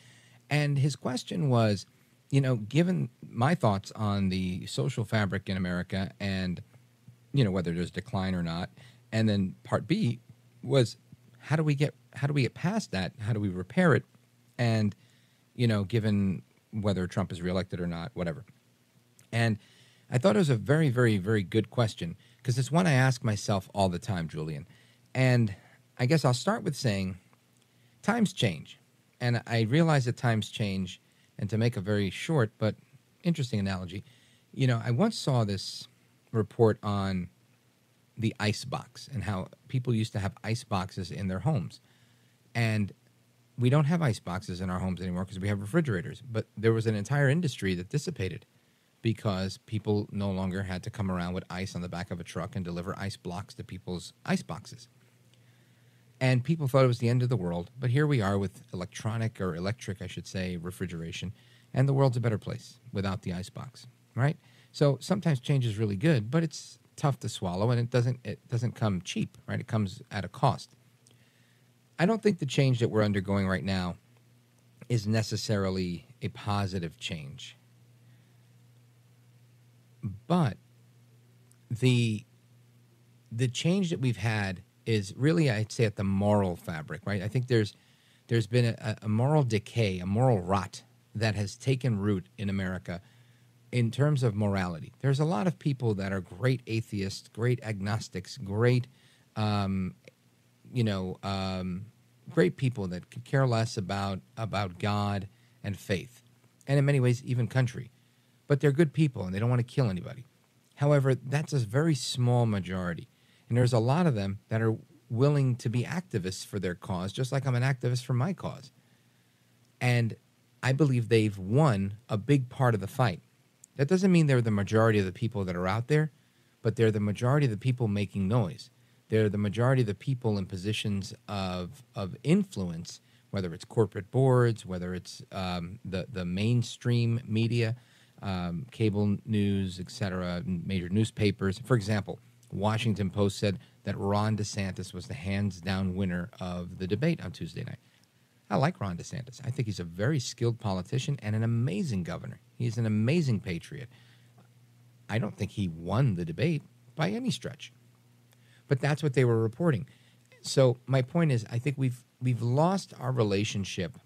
And his question was, given my thoughts on the social fabric in America and, whether there's decline or not, and then part B was, how do we get past that? How do we repair it? And, given whether Trump is reelected or not, whatever. And I thought it was a very, very, very good question because it's one I ask myself all the time, Julian. And I guess I'll start with saying times change. And I realize that times change. And to make a very short but interesting analogy, you know, I once saw this report on the ice box and how people used to have ice boxes in their homes. And we don't have ice boxes in our homes anymore because we have refrigerators. But there was an entire industry that dissipated because people no longer had to come around with ice on the back of a truck and deliver ice blocks to people's ice boxes. And people thought it was the end of the world. But here we are with electric, I should say, refrigeration. And the world's a better place without the ice box, right? So sometimes change is really good, but it's tough to swallow, and it doesn't come cheap, right? It comes at a cost. I don't think the change that we're undergoing right now is necessarily a positive change. But the change that we've had is really, I'd say, at the moral fabric, right? I think there's been a moral decay, a moral rot that has taken root in America in terms of morality. There's a lot of people that are great atheists, great agnostics, great, great people that could care less about God and faith, and in many ways even country. But they're good people and they don't want to kill anybody. However, that's a very small majority. And there's a lot of them that are willing to be activists for their cause, just like I'm an activist for my cause. And I believe they've won a big part of the fight. That doesn't mean they're the majority of the people that are out there, but they're the majority of the people making noise. They're the majority of the people in positions of influence, whether it's corporate boards, whether it's the mainstream media, cable news, etc., major newspapers. For example, Washington Post said that Ron DeSantis was the hands-down winner of the debate on Tuesday night. I like Ron DeSantis. I think he's a very skilled politician and an amazing governor. He's an amazing patriot. I don't think he won the debate by any stretch. But that's what they were reporting. So my point is, I think we've lost our relationship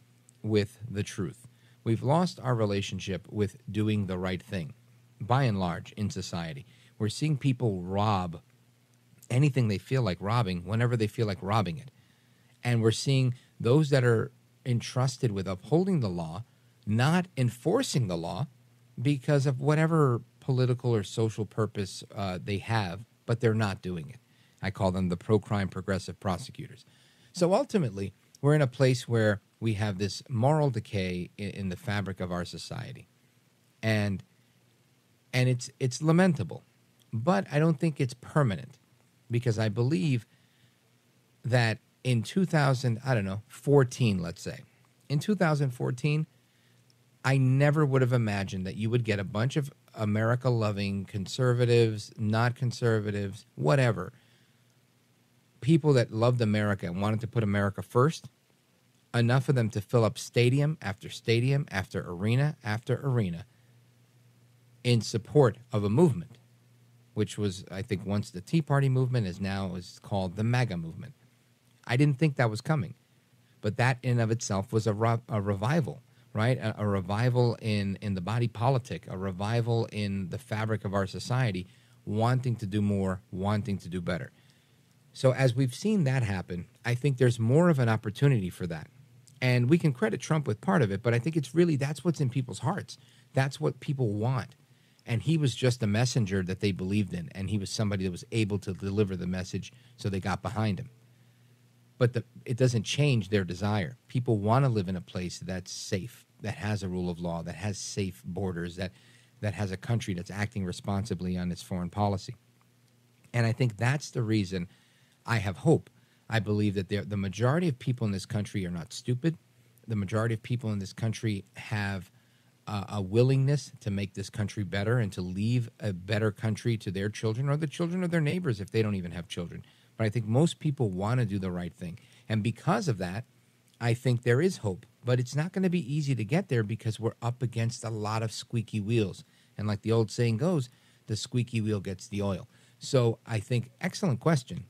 with the truth. We've lost our relationship with doing the right thing, by and large, in society. We're seeing people rob anything they feel like robbing whenever they feel like robbing it. And we're seeing those that are entrusted with upholding the law not enforcing the law because of whatever political or social purpose they have, but they're not doing it. I call them the pro-crime progressive prosecutors. So ultimately, we're in a place where we have this moral decay in the fabric of our society. And it's lamentable. But I don't think it's permanent, because I believe that in 2014, let's say, in 2014, I never would have imagined that you would get a bunch of America-loving conservatives, not conservatives, whatever, people that loved America and wanted to put America first, enough of them to fill up stadium after arena after arena in support of a movement, which was, I think, once the Tea Party movement, is called the MAGA movement. I didn't think that was coming, but that in of itself was a revival, right? A revival in the body politic, a revival in the fabric of our society, wanting to do more, wanting to do better. So as we've seen that happen, I think there's more of an opportunity for that. And we can credit Trump with part of it, but I think it's really, that's what's in people's hearts. That's what people want. And he was just a messenger that they believed in, and he was somebody that was able to deliver the message, so they got behind him. But it doesn't change their desire. People want to live in a place that's safe, that has a rule of law, that has safe borders, that has a country that's acting responsibly on its foreign policy. And I think that's the reason I have hope. I believe that the majority of people in this country are not stupid. The majority of people in this country have a willingness to make this country better and to leave a better country to their children or the children of their neighbors if they don't even have children. But I think most people want to do the right thing. And because of that, I think there is hope. But it's not going to be easy to get there because we're up against a lot of squeaky wheels. And like the old saying goes, the squeaky wheel gets the oil. So I think, excellent question.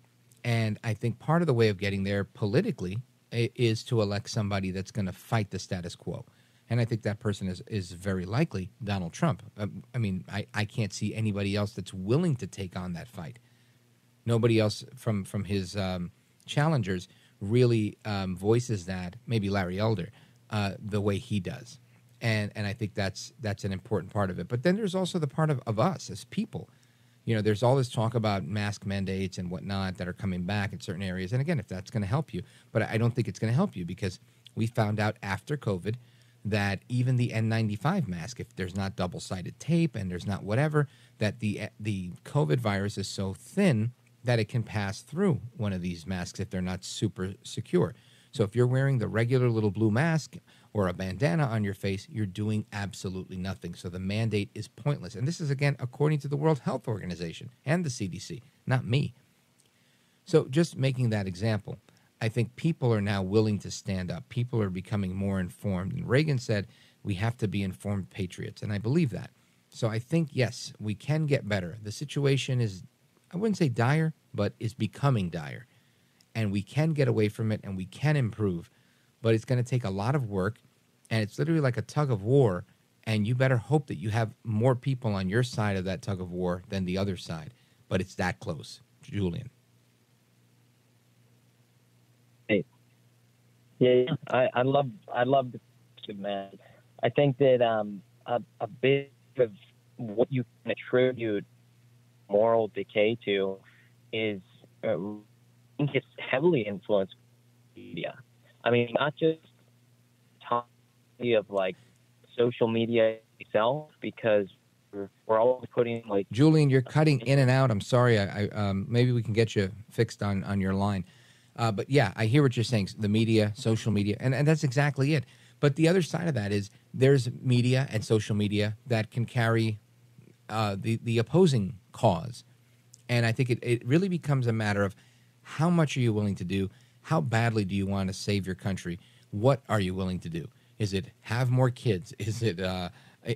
And I think part of the way of getting there politically is to elect somebody that's going to fight the status quo. And I think that person is very likely Donald Trump. I can't see anybody else that's willing to take on that fight. Nobody else from his challengers really voices that, maybe Larry Elder, the way he does. And I think that's an important part of it. But then there's also the part of us as people. You know, there's all this talk about mask mandates and whatnot that are coming back in certain areas. And again, if that's going to help you, but I don't think it's going to help you, because we found out after COVID that even the N95 mask, if there's not double-sided tape and there's not whatever, that the COVID virus is so thin that it can pass through one of these masks if they're not super secure. So if you're wearing the regular little blue mask or a bandana on your face, you're doing absolutely nothing. So the mandate is pointless. And this is, again, according to the World Health Organization and the CDC, not me. So just making that example, I think people are now willing to stand up. People are becoming more informed. And Reagan said we have to be informed patriots, and I believe that. So I think, yes, we can get better. The situation is, I wouldn't say dire, but is becoming dire. And we can get away from it, and we can improve. But it's going to take a lot of work, and it's literally like a tug of war, and you better hope that you have more people on your side of that tug of war than the other side. But it's that close. Julian. Hey. Yeah, I love the question, man. I think that a bit of what you can attribute moral decay to is I think it's heavily influenced by media. I mean, not just talking of like social media itself, because we're always putting like. Julian, you're cutting in and out. I'm sorry. I maybe we can get you fixed on your line. But yeah, I hear what you're saying. The media, social media, and that's exactly it. But the other side of that is there's media and social media that can carry the opposing cause. And I think it really becomes a matter of how much are you willing to do? How badly do you want to save your country? What are you willing to do? Is it have more kids? Is it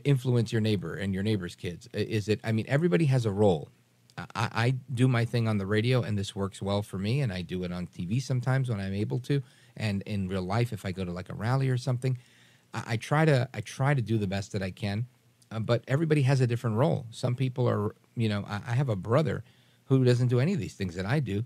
influence your neighbor and your neighbor's kids? Is it, I mean, everybody has a role. I do my thing on the radio, and this works well for me, and I do it on TV sometimes when I'm able to, and in real life if I go to like a rally or something. I try to do the best that I can, but everybody has a different role. Some people are, you know, I have a brother who doesn't do any of these things that I do,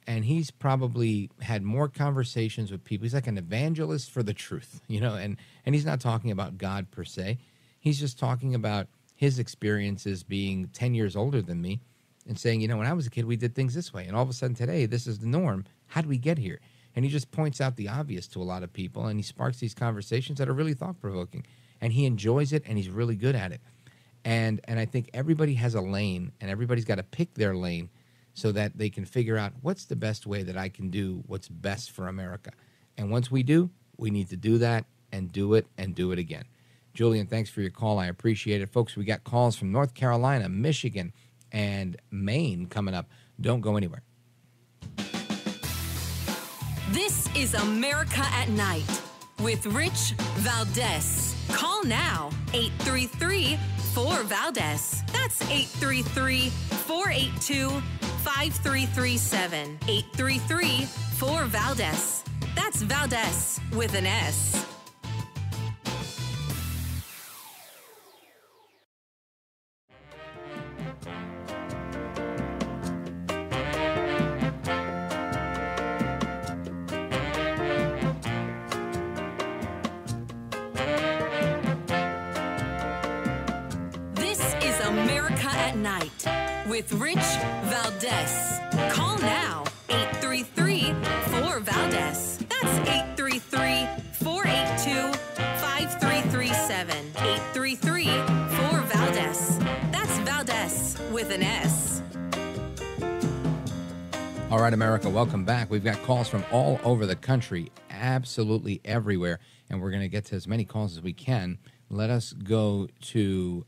and he's probably had more conversations with people. He's like an evangelist for the truth, you know, and he's not talking about God per se. He's just talking about his experiences being 10 years older than me and saying, you know, when I was a kid, we did things this way. And all of a sudden today, this is the norm. How did we get here? And he just points out the obvious to a lot of people, and he sparks these conversations that are really thought-provoking. And he enjoys it, and he's really good at it. And I think everybody has a lane, and everybody's got to pick their lane so that they can figure out what's the best way that I can do what's best for America. And once we do, we need to do that and do it again. Julian, thanks for your call. I appreciate it. Folks, we got calls from North Carolina, Michigan, and Maine coming up. Don't go anywhere. This is America at Night with Rich Valdez. Call now, 833-4-VALDEZ. That's 833-482-5337. 833-4-VALDEZ. That's Valdez with an S. With Rich Valdez. Call now, 833-4-VALDEZ. That's 833-482-5337. 833-4-VALDEZ. That's Valdez with an S. All right, America, welcome back. We've got calls from all over the country, absolutely everywhere, and we're going to get to as many calls as we can. Let us go to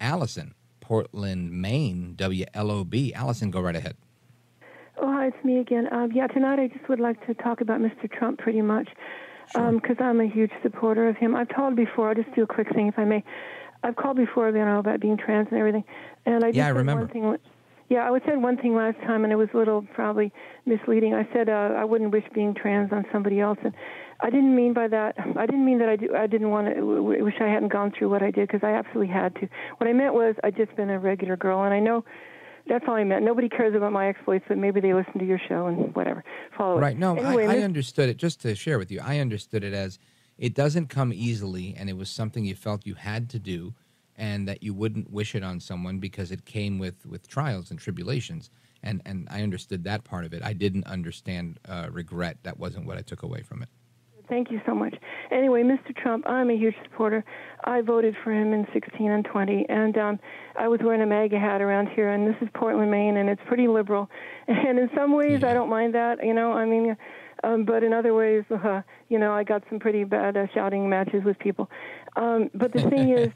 Allison, Portland, Maine, WLOB. Allison, go right ahead. Oh, hi, it's me again. Tonight I just would like to talk about Mr. Trump pretty much because I'm a huge supporter of him. I've called before. I'll just do a quick thing, if I may. I've called before, about being trans and everything. And I just I remember. One thing. Yeah, I said one thing last time, and it was a little probably misleading. I said I wouldn't wish being trans on somebody else, and I didn't mean by that. I didn't mean that I didn't want to. Wish I hadn't gone through what I did, because I absolutely had to. What I meant was I'd just been a regular girl, and I know That's all I meant. Nobody cares about my exploits, but maybe they listen to your show and whatever. Follow Right. it. No, Anyway, I understood it. Just to share with you, I understood it as it doesn't come easily, and it was something you felt you had to do, and that you wouldn't wish it on someone because it came with trials and tribulations. And I understood that part of it. I didn't understand regret. That wasn't what I took away from it. Thank you so much. Anyway, Mr. Trump, I'm a huge supporter. I voted for him in 16 and 20, and I was wearing a MAGA hat around here, and this is Portland, Maine, and it's pretty liberal. And in some ways, I don't mind that, but in other ways, I got some pretty bad shouting matches with people. But the thing is,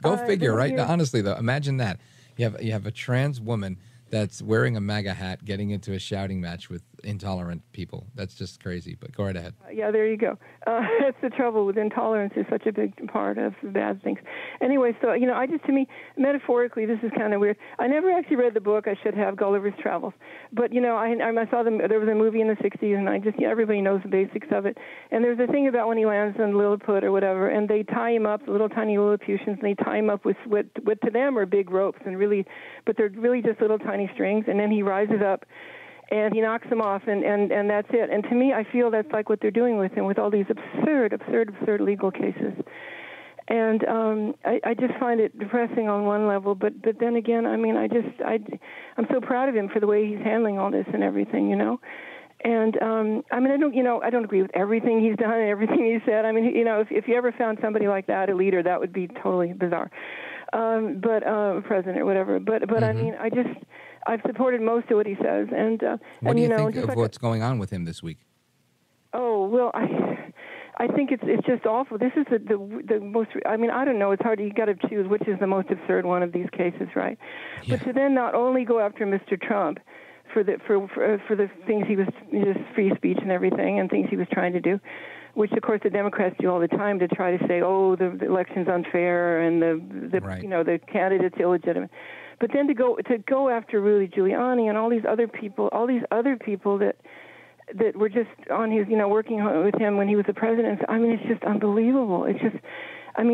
Go figure, right? Now, honestly, though, imagine that. You have a trans woman that's wearing a MAGA hat getting into a shouting match with intolerant people. That's just crazy, but go right ahead. Yeah, there you go. That's the trouble with intolerance is such a big part of the bad things. Anyway, so, to me, metaphorically, this is kind of weird. I never actually read the book. I should have, Gulliver's Travels. But, I saw there was a movie in the 60s, and everybody knows the basics of it. And there's a thing about when he lands on Lilliput or whatever, and they tie him up, the little tiny Lilliputians, and they tie him up with what to them are big ropes, but they're really just little tiny strings, and then he rises up, and he knocks them off, and that's it. And to me, I feel that's like what they're doing with him, with all these absurd legal cases. And I just find it depressing on one level, but then again, I'm so proud of him for the way he's handling all this and everything, And I don't agree with everything he's done and everything he said. If you ever found somebody like that, a leader, that would be totally bizarre. President or whatever. But I've supported most of what he says. And what do you think of what's going on with him this week? Oh well, I think it's just awful. This is the most. I don't know. It's hard. You got to choose which is the most absurd one of these cases, right? Yeah. But to then not only go after Mr. Trump for the things he was just free speech and everything and things he was trying to do, which of course the Democrats do all the time to try to say, oh, the election's unfair and the candidate's illegitimate. But then to go after Rudy Giuliani and all these other people that were just on his, working with him when he was the president. It's just unbelievable. It's just, I'm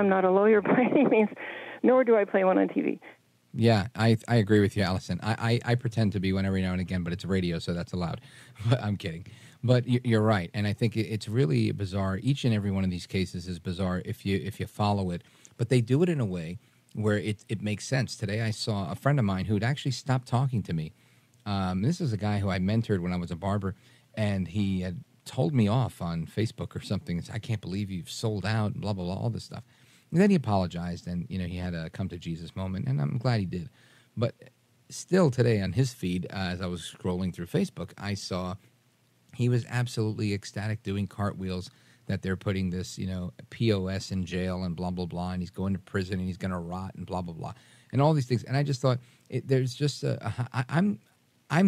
not a lawyer by any means, nor do I play one on TV. Yeah, I agree with you, Allison. I pretend to be one every now and again, but it's radio, so that's allowed. But I'm kidding. But you're right, and I think it's really bizarre. Each and every one of these cases is bizarre if you follow it. But they do it in a way where it makes sense. Today I saw a friend of mine who had actually stopped talking to me. This is a guy who I mentored when I was a barber, and he had told me off on Facebook or something. I can't believe you've sold out, blah, blah, blah, all this stuff. And then he apologized, and he had a come to Jesus moment, and I'm glad he did. But still today on his feed, as I was scrolling through Facebook, I saw he was absolutely ecstatic doing cartwheels that they're putting this, POS in jail and blah, blah, blah, and he's going to prison and he's going to rot and blah, blah, blah, and all these things. And I just thought there's just I'm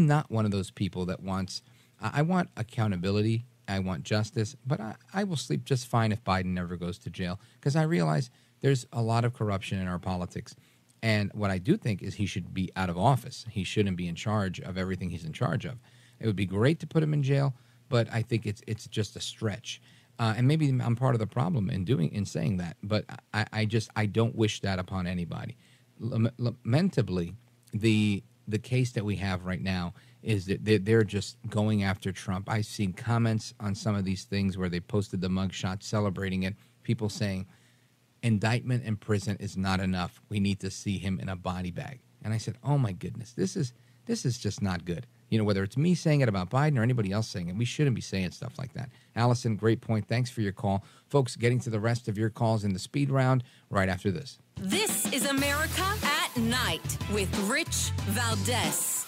not one of those people that wants I want accountability. I want justice, but I will sleep just fine if Biden never goes to jail because I realize there's a lot of corruption in our politics. And what I do think is he should be out of office. He shouldn't be in charge of everything he's in charge of. It would be great to put him in jail, but I think it's just a stretch. And maybe I'm part of the problem in saying that, but I don't wish that upon anybody. Lamentably, the case that we have right now is that they're just going after Trump. I've seen comments on some of these things where they posted the mugshot celebrating it, people saying indictment in prison is not enough. We need to see him in a body bag. And I said, oh, my goodness, this is just not good. Whether it's me saying it about Biden or anybody else saying it, we shouldn't be saying stuff like that. Allison, great point. Thanks for your call. Folks, getting to the rest of your calls in the speed round right after this. This is America at Night with Rich Valdez.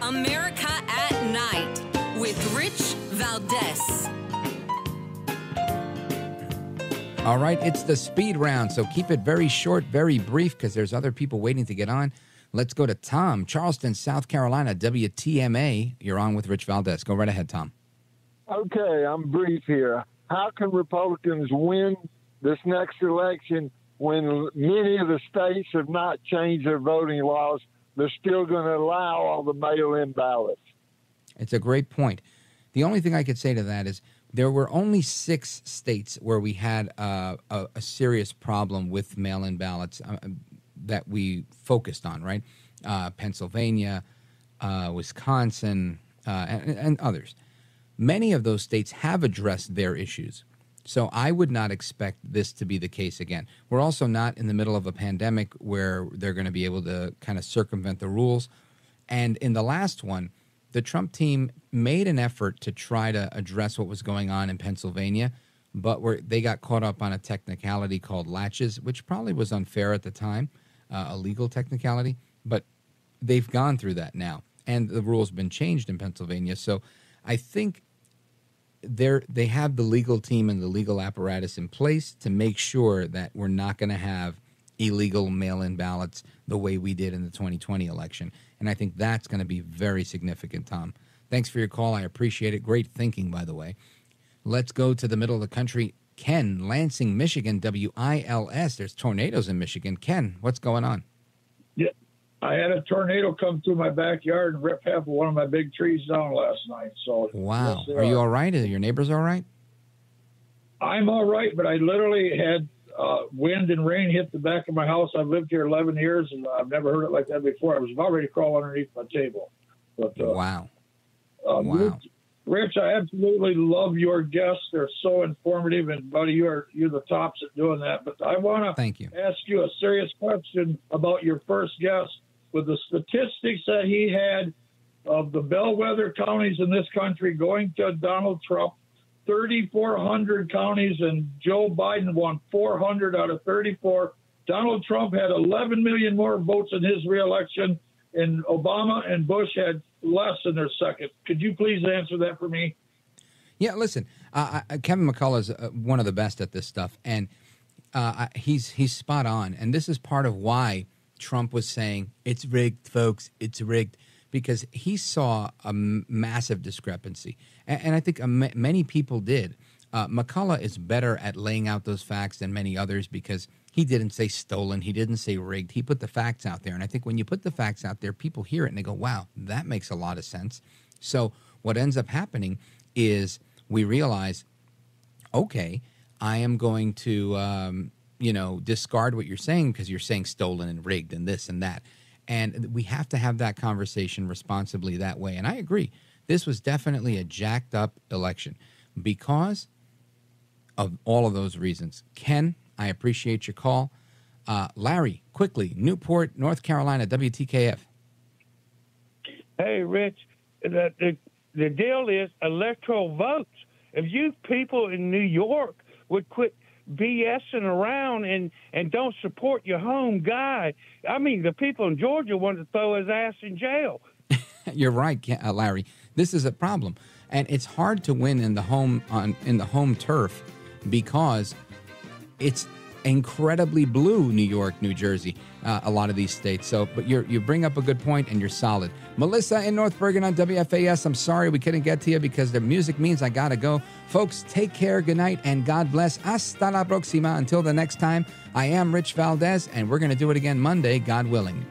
America at Night with Rich Valdez. All right, it's the speed round, so keep it very short, very brief, because there's other people waiting to get on. Let's go to Tom, Charleston, South Carolina, WTMA. You're on with Rich Valdez. Go right ahead, Tom. Okay, I'm brief here. How can Republicans win this next election when many of the states have not changed their voting laws, they're still going to allow all the mail-in ballots. It's a great point. The only thing I could say to that is there were only 6 states where we had a serious problem with mail-in ballots that we focused on, right? Pennsylvania, Wisconsin, and others. Many of those states have addressed their issues. So I would not expect this to be the case again. We're also not in the middle of a pandemic where they're going to be able to kind of circumvent the rules. And in the last one, the Trump team made an effort to try to address what was going on in Pennsylvania, but they got caught up on a technicality called latches, which probably was unfair at the time, a legal technicality. But they've gone through that now, and the rules have been changed in Pennsylvania. So I think they have the legal team and the legal apparatus in place to make sure that we're not going to have illegal mail-in ballots the way we did in the 2020 election. And I think that's going to be very significant, Tom. Thanks for your call. I appreciate it. Great thinking, by the way. Let's go to the middle of the country. Ken, Lansing, Michigan, WILS. There's tornadoes in Michigan. Ken, what's going on? Yeah, I had a tornado come through my backyard and rip half of one of my big trees down last night. So wow. Yes, are you all right? Are your neighbors all right? I'm all right, but I literally had wind and rain hit the back of my house. I've lived here 11 years, and I've never heard it like that before. I was about ready to crawl underneath my table. But wow. Wow. Rich, I absolutely love your guests. They're so informative, and buddy, you're the tops at doing that. But I want to ask you a serious question about your first guest. With the statistics that he had of the bellwether counties in this country going to Donald Trump, 3,400 counties, and Joe Biden won 400 out of 34. Donald Trump had 11 million more votes in his reelection, and Obama and Bush had less in their second. Could you please answer that for me? Yeah, listen, Kevin McCullough is one of the best at this stuff, and he's spot on. And this is part of why Trump was saying, it's rigged, folks, it's rigged, because he saw a massive discrepancy. And I think many people did. McCullough is better at laying out those facts than many others because he didn't say stolen. He didn't say rigged. He put the facts out there. And I think when you put the facts out there, people hear it and they go, wow, that makes a lot of sense. So what ends up happening is we realize, okay, I am going to, discard what you're saying because you're saying stolen and rigged and this and that. And we have to have that conversation responsibly that way. And I agree. This was definitely a jacked up election because of all of those reasons. Ken, I appreciate your call. Larry, quickly, Newport, North Carolina, WTKF. Hey, Rich, the deal is electoral votes. If you people in New York would quit BSing around and don't support your home guy, I mean, the people in Georgia want to throw his ass in jail. You're right, Larry. This is a problem, and it's hard to win in the home turf because it's incredibly blue. New York, New Jersey, a lot of these states. So, but you bring up a good point, and you're solid. Melissa in North Bergen on WFAS. I'm sorry we couldn't get to you because the music means I gotta go. Folks, take care, good night, and God bless. Hasta la próxima. Until the next time, I am Rich Valdez, and we're gonna do it again Monday, God willing.